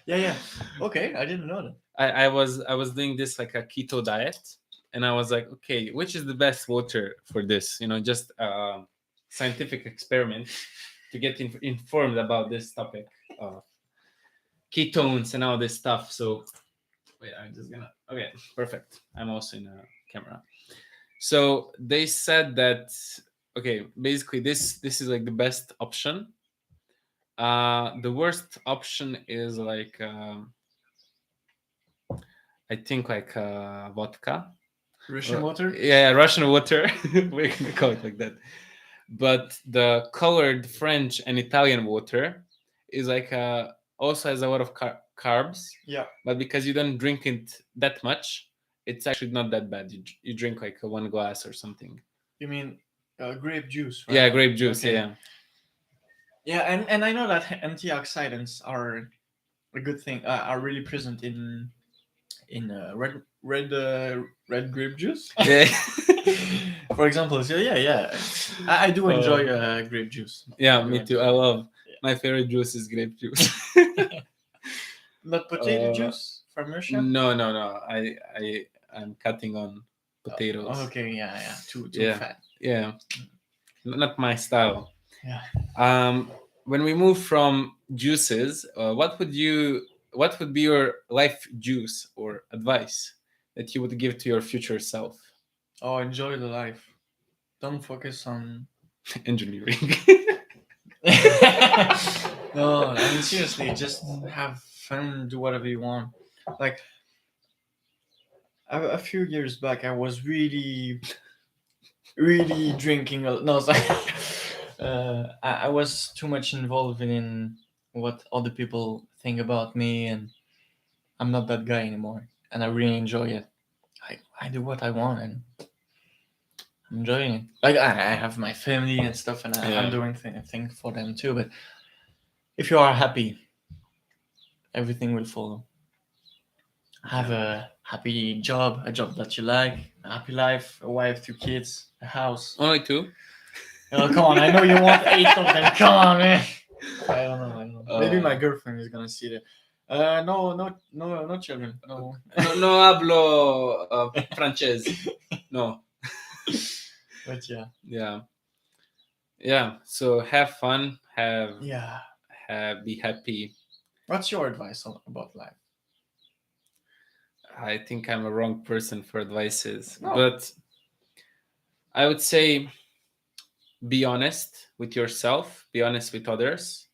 Yeah, yeah. Okay, I didn't know that. I was doing this like a keto diet, and I was like, okay, which is the best water for this? Just scientific experiment to get informed about this topic of ketones and all this stuff. So wait, I'm just gonna. Okay, perfect. I'm also in a camera. So they said that okay, basically this is like the best option. The worst option is like I think like vodka. Russian water. Yeah, Russian water. We're gonna call it like that. But the colored French and Italian water is like also has a lot of carbs. Yeah. But because you don't drink it that much, it's actually not that bad. You drink like one glass or something. You mean grape juice, right? Yeah, grape juice. Okay. Yeah. Yeah, and I know that antioxidants are a good thing. Are really present in red grape juice. Yeah. For example, so yeah. I do enjoy grape juice. Yeah, me too. I love my favorite juice is grape juice. Not potato juice from Russia. No. I'm cutting on potatoes. Okay, yeah. Too Yeah. fat. Yeah, not my style. Yeah. When we move from juices, what would be your life juice or advice that you would give to your future self? Oh, enjoy the life. Don't focus on Engineering. No, I mean seriously, just have fun, do whatever you want. Like a few years back, I was really drinking. No, it's like I was too much involved in what other people think about me, and I'm not that guy anymore. And I really enjoy it. I do what I want, and I'm enjoying it. Like I have my family and stuff, and I'm doing things for them too. But if you are happy, everything will follow. Have a happy job, a job that you like, a happy life, a wife, 2 kids, a house. Only 2? Oh, come on, I know you want 8 of them. Come on, man. I don't know. Maybe my girlfriend is gonna see that. No children. No. No hablo francese. No. But yeah. Yeah. So have fun. Yeah. Be happy. What's your advice about life? I think I'm a wrong person for advices, No. but I would say be honest with yourself, be honest with others.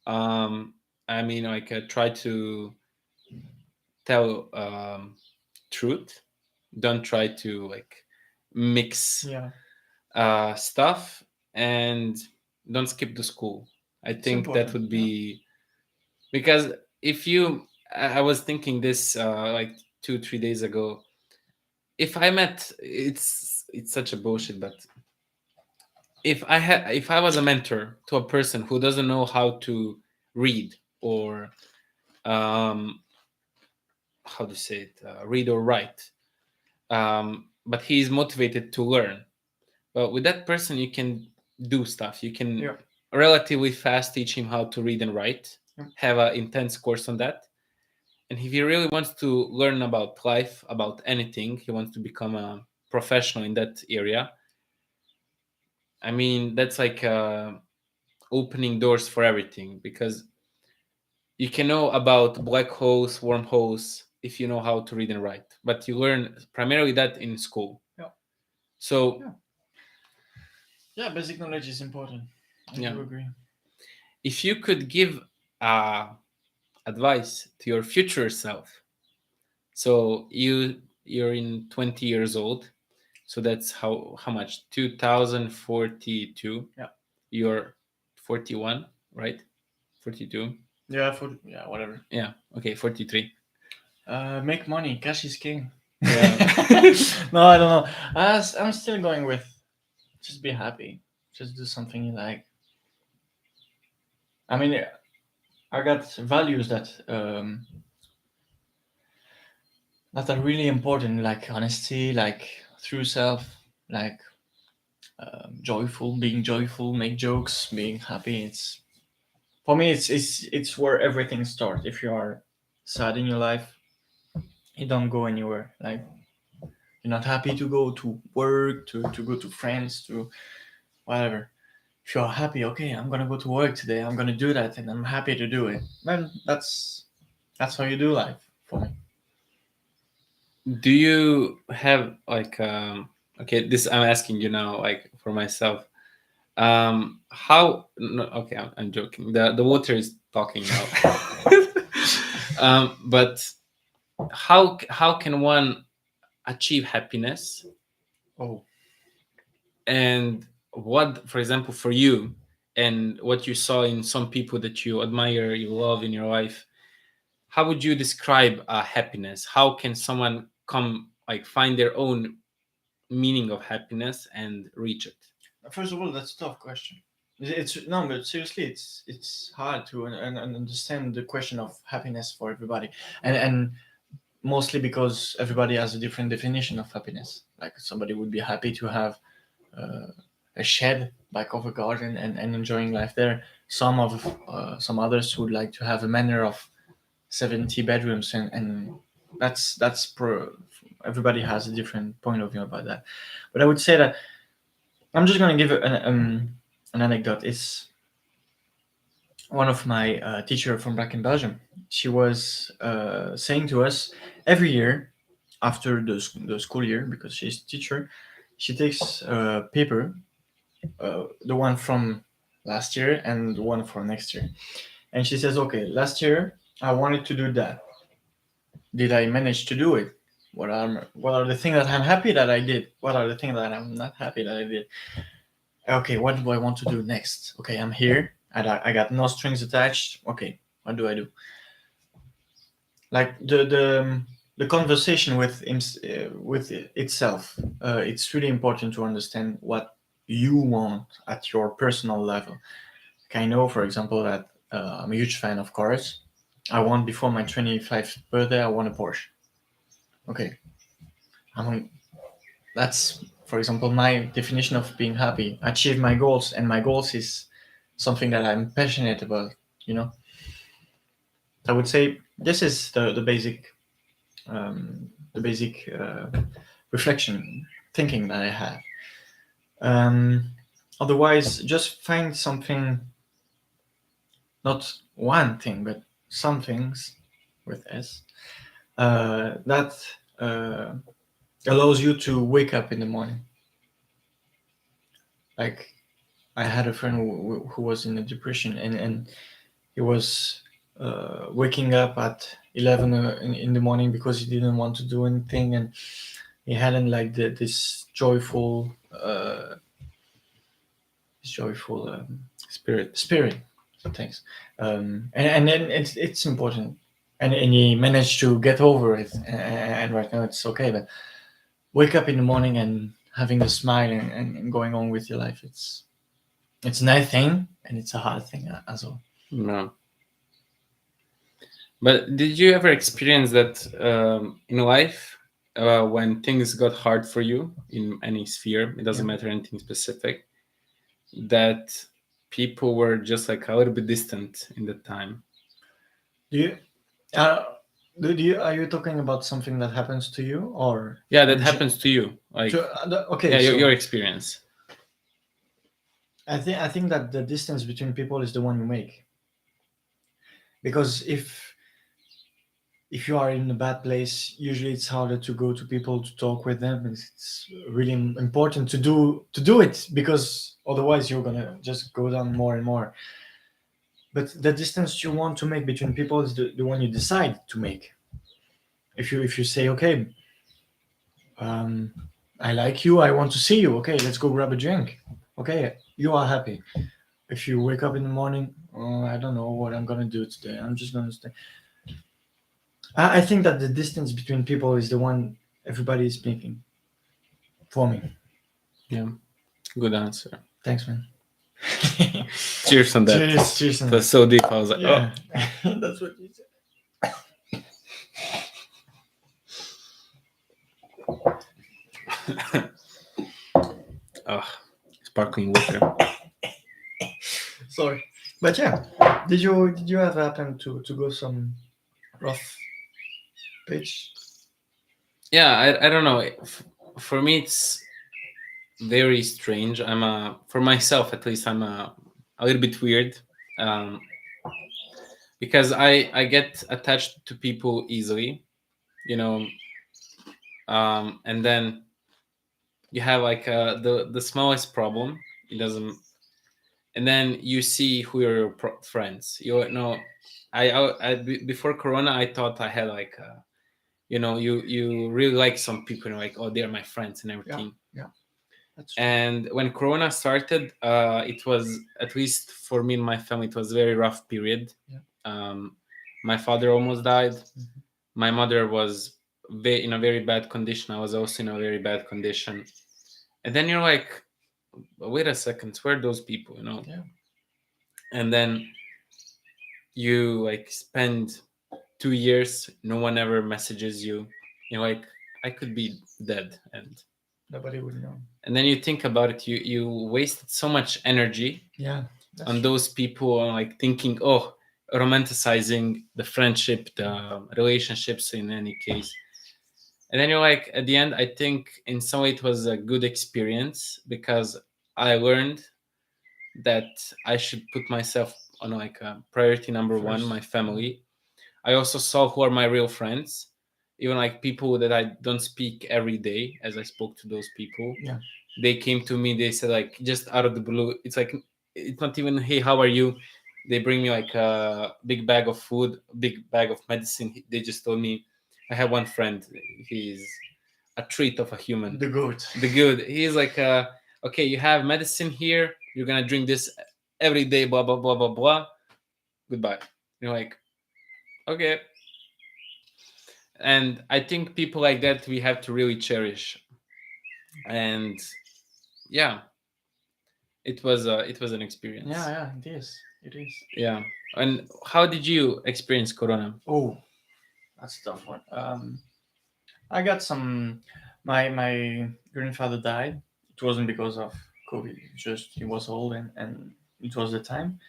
I mean, like try to tell truth. Don't try to like mix stuff, and don't skip the school. I think that would be because if you I was thinking this like 2-3 days ago. If I met it's such a bullshit, but if I was a mentor to a person who doesn't know how to read or how to say it, read or write, but he's motivated to learn. But with that person, you can do stuff. You can relatively fast teach him how to read and write. Have an intense course on that. And if he really wants to learn about life, about anything, he wants to become a professional in that area. I mean, that's like opening doors for everything, because you can know about black holes, wormholes, if you know how to read and write. But you learn primarily that in school. Yeah. So basic knowledge is important. I do agree. If you could give advice to your future self, so you're in 20 years old, So that's how much? 2042. Yeah. You're 41, right? 42. Yeah, whatever. Yeah. Okay, 43. Make money. Cash is king. Yeah. No, I don't know. I'm still going with just be happy. Just do something you like. I mean, I got values that are really important, like honesty, like true self, like being joyful, make jokes, being happy. It's for me. It's where everything starts. If you are sad in your life, you don't go anywhere. Like you're not happy to go to work, to go to friends, to whatever. If you're happy, okay, I'm gonna go to work today. I'm gonna do that, and I'm happy to do it. Man, that's how you do life for me. Do you have like okay, this I'm asking you now, like for myself. How no, okay, I'm joking. The water is talking now. But how can one achieve happiness, Oh, and what, for example, for you, and what you saw in some people that you admire, you love in your life, how would you describe happiness? How can someone come, like, find their own meaning of happiness and reach it? first of all, that's a tough question. It's no, but seriously, it's hard to and understand the question of happiness for everybody, and mostly because everybody has a different definition of happiness. Like somebody would be happy to have uh, a shed back of a garden and enjoying life there. Some others would like to have a manor of 70 bedrooms, and that's everybody has a different point of view about that. But I would say that I'm just going to give an anecdote. It's one of my teacher from back in Belgium. She was saying to us every year after the school year, because she's a teacher, she takes paper, the one from last year and the one for next year, and she says, okay, last year I wanted to do that. Did I manage to do it? What are the things that I'm happy that I did? What are the things that I'm not happy that I did? Okay, what do I want to do next? Okay, I'm here. I got no strings attached. Okay, what do I do? Like the conversation with itself. It's really important to understand what you want at your personal level. Like I know, for example, that I'm a huge fan of cars. I want before my 25th birthday, I want a Porsche. Okay, I'm that's for example my definition of being happy. Achieve my goals, and my goals is something that I'm passionate about. You know, I would say this is the basic reflection thinking that I have. Um, Otherwise, just find something, not one thing, but some things with S that uh, allows you to wake up in the morning. Like I had a friend who was in a depression, and he was waking up at 11 in the morning because he didn't want to do anything, and he hadn't like this joyful spirit. Thanks. And then it's important, and he managed to get over it, and right now it's okay. But wake up in the morning and having a smile and going on with your life, it's a nice thing, and it's a hard thing as well. No. But did you ever experience that in life, when things got hard for you in any sphere, it doesn't Yeah. matter anything specific, that people were just like a little bit distant in that time? Do you? Uh, are you talking about something that happens to you, or Yeah, that happens to you. Like, okay, yeah, so your experience. I think that the distance between people is the one you make, because if you are in a bad place, usually it's harder to go to people to talk with them. It's really important to do it, because otherwise you're gonna just go down more and more. But the distance you want to make between people is the one you decide to make. If you say, okay, um, I like you. I want to see you. Okay, let's go grab a drink. Okay, you are happy. If you wake up in the morning, oh, I don't know what I'm gonna do today. I'm just gonna stay. I think that the distance between people is the one everybody is making for me. Yeah, good answer. Thanks, man. Cheers on that. Cheers, cheers. It was so deep. I was like, Yeah, that's what you said. oh, sparkling water. Sorry, but yeah, did you ever happen to go some rough pitch? Yeah, I don't know. For me, it's very strange. For myself at least, I'm a little bit weird. Um, because I get attached to people easily, you know, and then you have like the smallest problem, it doesn't, and then you see who are your friends. You know, before Corona, I thought I had like, you really like some people, and like, oh, they're my friends and Yeah, everything. yeah, that's true. And when Corona started, it was, at least for me and my family, it was a very rough period. Yeah. My father almost died. Mhm. My mother was in a very bad condition. I was also in a very bad condition. And then you're like, wait a second, where are those people, you know? Yeah. And then you like spend 2 years, no one ever messages you. You're like, I could be dead. Nobody would know. And then you think about it, you wasted so much energy Yeah, that's on true. those people, on like thinking, oh, romanticizing the friendship, the relationships in any case. And then you're like, at the end, I think in some way it was a good experience, because I learned that I should put myself on like a priority number one, First. my family. I also saw who are my real friends, even like people that I don't speak every day. As I spoke to those people, Yeah. they came to me. They said like, just out of the blue, it's like, it's not even, hey, how are you? They bring me like a big bag of food, big bag of medicine. They just told me, I have one friend. He's a treat of a human. The goat. The good. He's like, okay, you have medicine here. You're gonna drink this every day. Blah blah blah blah blah. Goodbye. You're like, okay. And I think people like that we have to really cherish. And yeah, it was an experience. Yeah, yeah, it is. It is. Yeah. And how did you experience Corona? Oh, that's a tough one. I got some. My grandfather died. It wasn't because of COVID. It's just he was old and it was the time.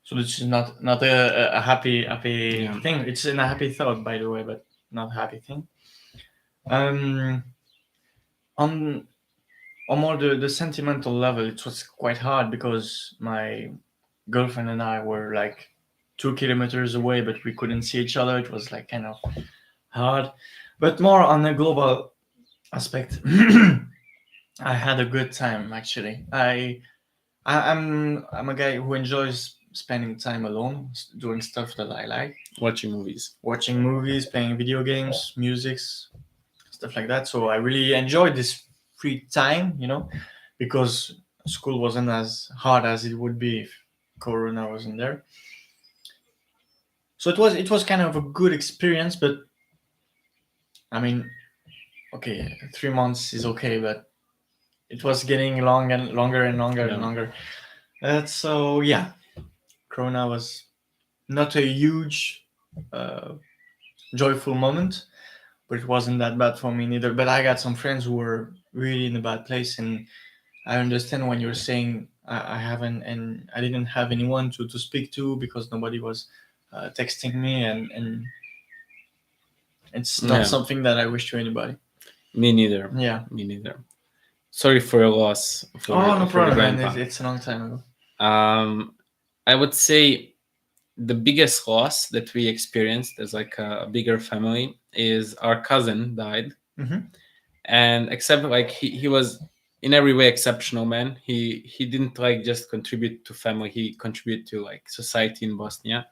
So this is not a happy Yeah. thing. It's a happy thought, by the way, but not a happy thing. Um, on on more the sentimental level, it was quite hard because my girlfriend and I were like 2 kilometers away, but we couldn't see each other. It was like kind of hard. But more on a global aspect, I had a good time actually. I'm a guy who enjoys spending time alone, doing stuff that I like, Watching movies. watching movies, playing video games, musics, stuff like that. So I really enjoyed this free time, because school wasn't as hard as it would be if Corona wasn't there. So it was kind of a good experience, but I mean, okay, 3 months is okay, but it was getting long and longer and longer and Yeah. longer. So yeah, Corona was not a huge, uh, joyful moment, but it wasn't that bad for me neither. But I got some friends who were really in a bad place, and I understand when you're saying I haven't and I didn't have anyone to speak to because nobody was texting me, and it's not Yeah. something that I wish to anybody. Me neither. Yeah. Me neither. Sorry for your loss for, Oh, no for your problem, man. grandpa. It's a long time ago. I would say the biggest loss that we experienced as like a bigger family is our cousin died. Mm-hmm. And except like he was in every way exceptional man. He didn't like just contribute to family, he contributed to like society in Bosnia.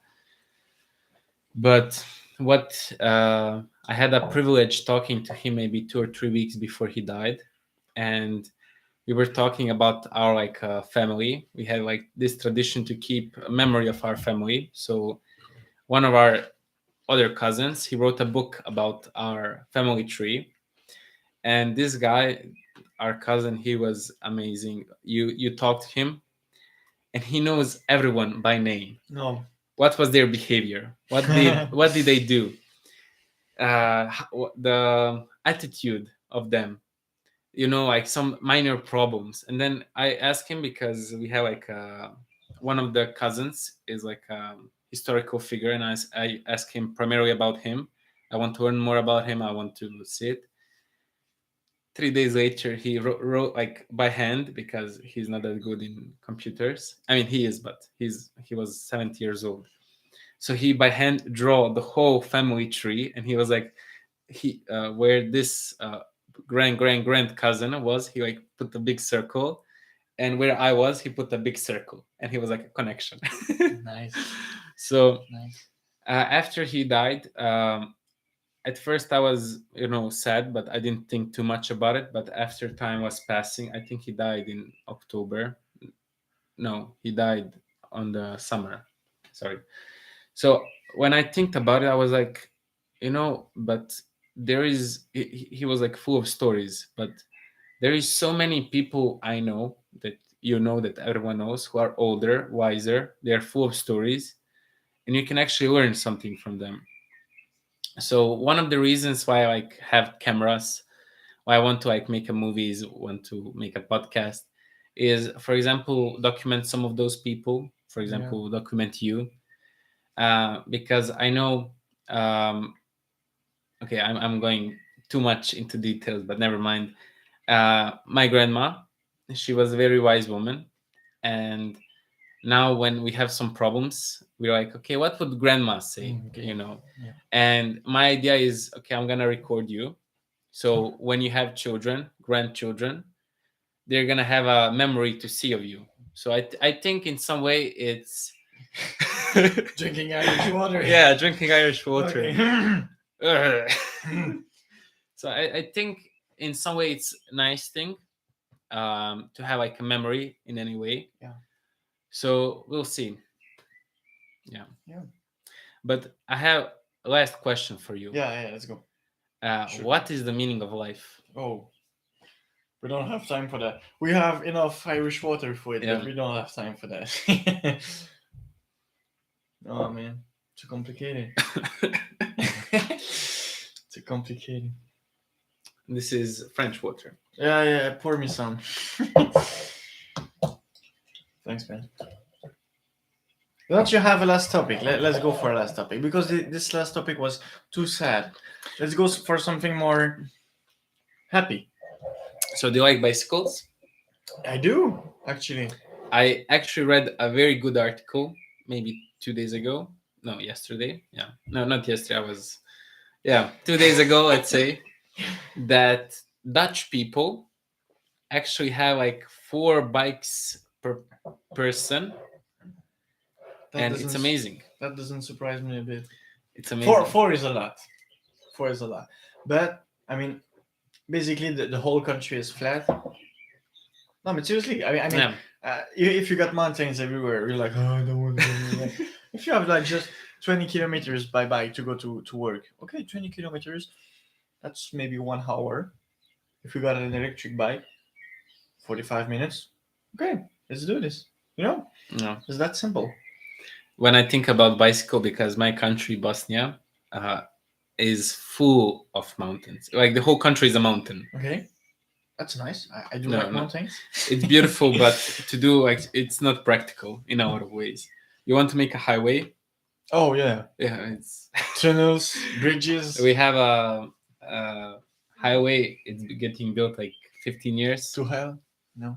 But what I had a privilege talking to him maybe 2 or 3 weeks before he died, and we were talking about our family. We had like this tradition to keep a memory of our family. So one of our other cousins, he wrote a book about our family tree, and this guy, our cousin, he was amazing. You talked to him, and he knows everyone by name. No. What was their behavior? What did they do? The attitude of them, like some minor problems. And then I asked him, because we have one of the cousins is like a historical figure, and I asked him primarily about him. I want to learn more about him. I want to see it. 3 days later, he wrote like by hand, because he's not that good in computers. I mean, he is, but he was 70 years old. So he by hand draw the whole family tree, and he was like, he where this grand cousin was, he like put a big circle, and where I was, he put a big circle, and he was like a connection. Nice. So Nice. after he died, at first I was sad, but I didn't think too much about it. But after time was passing, I think he died in October. No, he died on the summer. Sorry. So when I think about it, I was like, but he was like full of stories, but there is so many people I know that that everyone knows, who are older, wiser. They are full of stories, and you can actually learn something from them. So one of the reasons why I have cameras, why I want to make a movies, want to make a podcast, is, for example, document some of those people. For example, document you, because I know. Okay, I'm going too much into details, but never mind. My grandma, she was a very wise woman, and now when we have some problems, we're like, okay, what would grandma say? Okay. Yeah. And my idea is, okay, I'm gonna record you, so when you have children, grandchildren, they're gonna have a memory to see of you. So I think in some way it's Drinking Irish water. yeah, drinking Irish water. Okay. So I think in some way it's a nice thing, to have like a memory in any way. Yeah. So we'll see. Yeah. Yeah. But I have a last question for you. Yeah. Let's go. Sure. What is the meaning of life? Oh, we don't have time for that. We have enough Irish water for it, Yeah. but we don't have time for that. Oh man, too complicated. Too complicated. This is French water. Yeah. Pour me some. Thanks, man. Don't you have a last topic? Let's go for a last topic, because this last topic was too sad. Let's go for something more happy. So do you like bicycles? I do, actually. I actually read a very good article maybe 2 days ago. No, yesterday. Yeah. No, not yesterday. 2 days ago, let's say, that Dutch people actually have like 4 bikes per person, and it's amazing. That doesn't surprise me a bit. It's amazing. Four is a lot. 4 is a lot. But, I mean, basically the whole country is flat. No, but seriously, I mean, Yeah. If you got mountains everywhere, you're like, oh, I don't want to go. If you have like just 20 kilometers by bike to go to work, okay, 20 kilometers, that's maybe 1 hour. If you got an electric bike, 45 minutes, okay, let's do this. No. It's that simple. When I think about bicycle, because my country, Bosnia, is full of mountains. Like the whole country is a mountain. Okay. That's nice. I do like mountains. It's beautiful, but to do it's not practical in a lot of ways. You want to make a highway? Oh yeah. Yeah, it's tunnels, bridges. We have a highway. It's getting built like 15 years. To hell? No.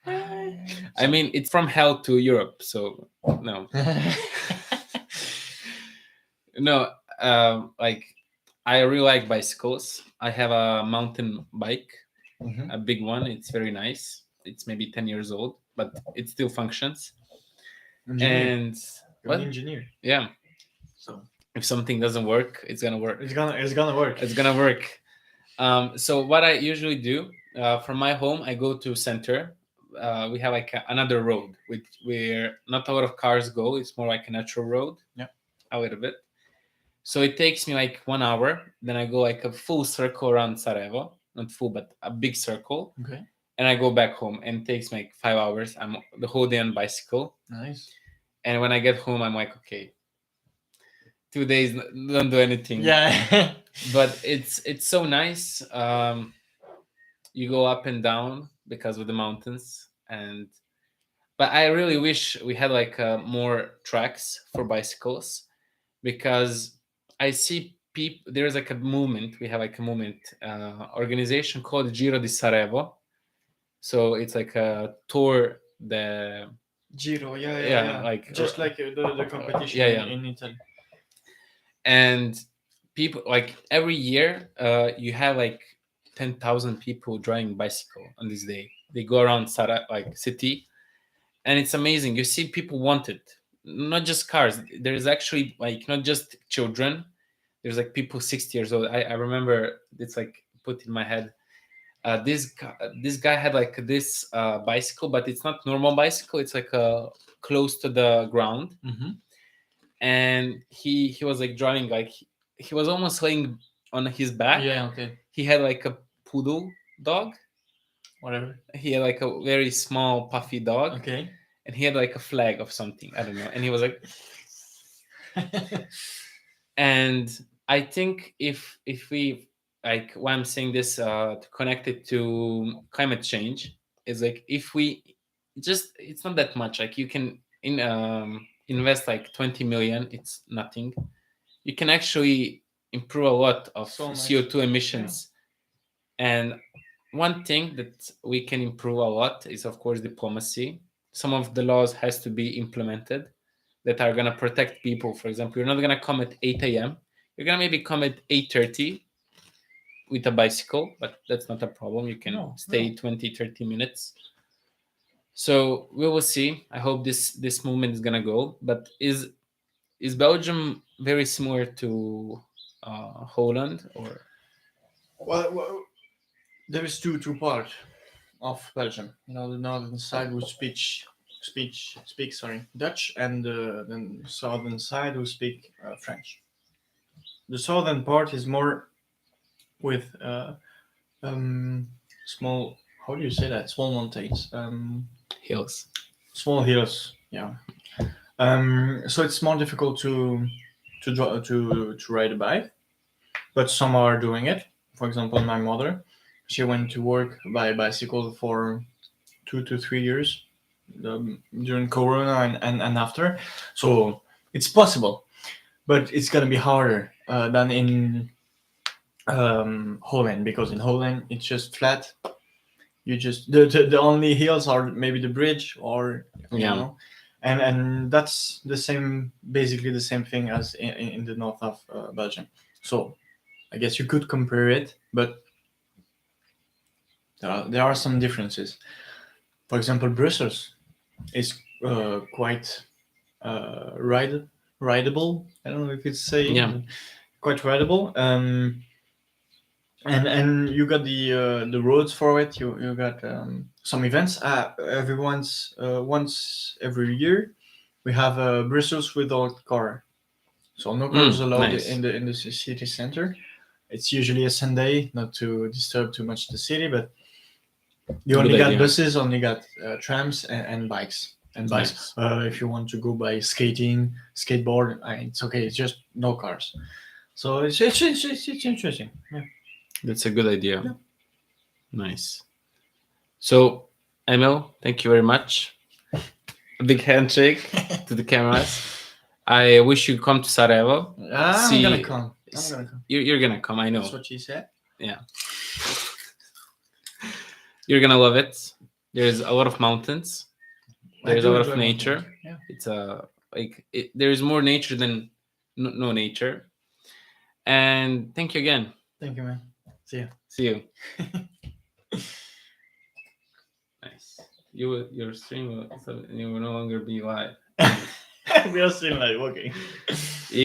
I mean, it's from hell to Europe, so no. No, like I really like bicycles. I have a mountain bike. Mm-hmm. A big one. It's very nice. It's maybe 10 years old, but it still functions. Engineer. And You're an engineer. Yeah. So If something doesn't work, it's gonna work. It's gonna work. It's gonna work. So what I usually do, from my home, I go to center. We have like another road, which where not a lot of cars go. It's more like a natural road. Yeah. A little bit. So it takes me like 1 hour. Then I go like a full circle around Sarajevo, not full, but a big circle, Okay. and I go back home. And it takes me like 5 hours. I'm the whole day on bicycle. Nice. And when I get home, I'm like, okay, 2 days don't do anything. Yeah. But it's so nice. You go up and down because of the mountains, and but I really wish we had like more tracks for bicycles, because I see people, there's like a movement, we have like a movement organization called Giro di Sarajevo. So it's like a tour, the Giro. Yeah. yeah, like just like the competition yeah. in Italy. And people like every year you have like 10,000 people driving bicycle on this day. They go around Sara like city, and it's amazing. You see people want it, not just cars. There's actually like not just children. There's like people 60 years old. I remember it's like put in my head. This guy had like this bicycle, but it's not normal bicycle. It's like close to the ground, Mm-hmm. and he was like driving like he was almost laying on his back. Yeah. Okay. He had like a poodle dog. Whatever. He had like a very small puffy dog, Okay. and he had like a flag of something, I don't know, and he was like and I think if we like, why I'm saying this to connect it to climate change, is like if we just, it's not that much, like you can invest like 20 million, it's nothing. You can actually improve a lot of So much. CO2 emissions. And one thing that we can improve a lot is of course diplomacy. Some of the laws has to be implemented that are going to protect people. For example, you're not going to come at 8 a.m. You're going to maybe come at 8:30 with a bicycle, but that's not a problem. You can stay 20, 30 minutes. So we will see. I hope this movement is going to go. But is Belgium very similar to Holland, or Well, there is two parts of Belgium. The northern side who speak Dutch, and the southern side who speak French. The southern part is more with small. How do you say that? Small mountains. hills? Small hills. Yeah. So it's more difficult to ride a bike, but some are doing it. For example, my mother, she went to work by bicycle for 2 to 3 years during Corona and after. So it's possible, but it's gonna be harder than in Holland, because in Holland it's just flat. You just the only hills are maybe the bridge, or and that's the same, basically the same thing as in the north of Belgium. So I guess you could compare it, but there are some differences. For example, Brussels is quite rideable. I don't know if it's saying quite rideable. And you got the roads for it. You got some events. Once every year, we have Brussels without car, so no cars allowed nice. in the city center. It's usually a Sunday, not to disturb too much the city, but you only got buses, only got trams and bikes. And bikes. Nice. If you want to go by skating, skateboard, it's okay. It's just no cars. So it's interesting. Yeah. That's a good idea. Yeah. Nice. So, Emile, thank you very much. A big handshake to the cameras. I wish you come to Sarajevo. I'm gonna come. You're gonna come, I know. That's what she said. Yeah. You're gonna love it. There's a lot of mountains. There's a lot of nature. Yeah. It's there's more nature than no nature. And thank you again. Thank you, man. See you. See you. Nice. Your stream will no longer be live. We are still live. Okay.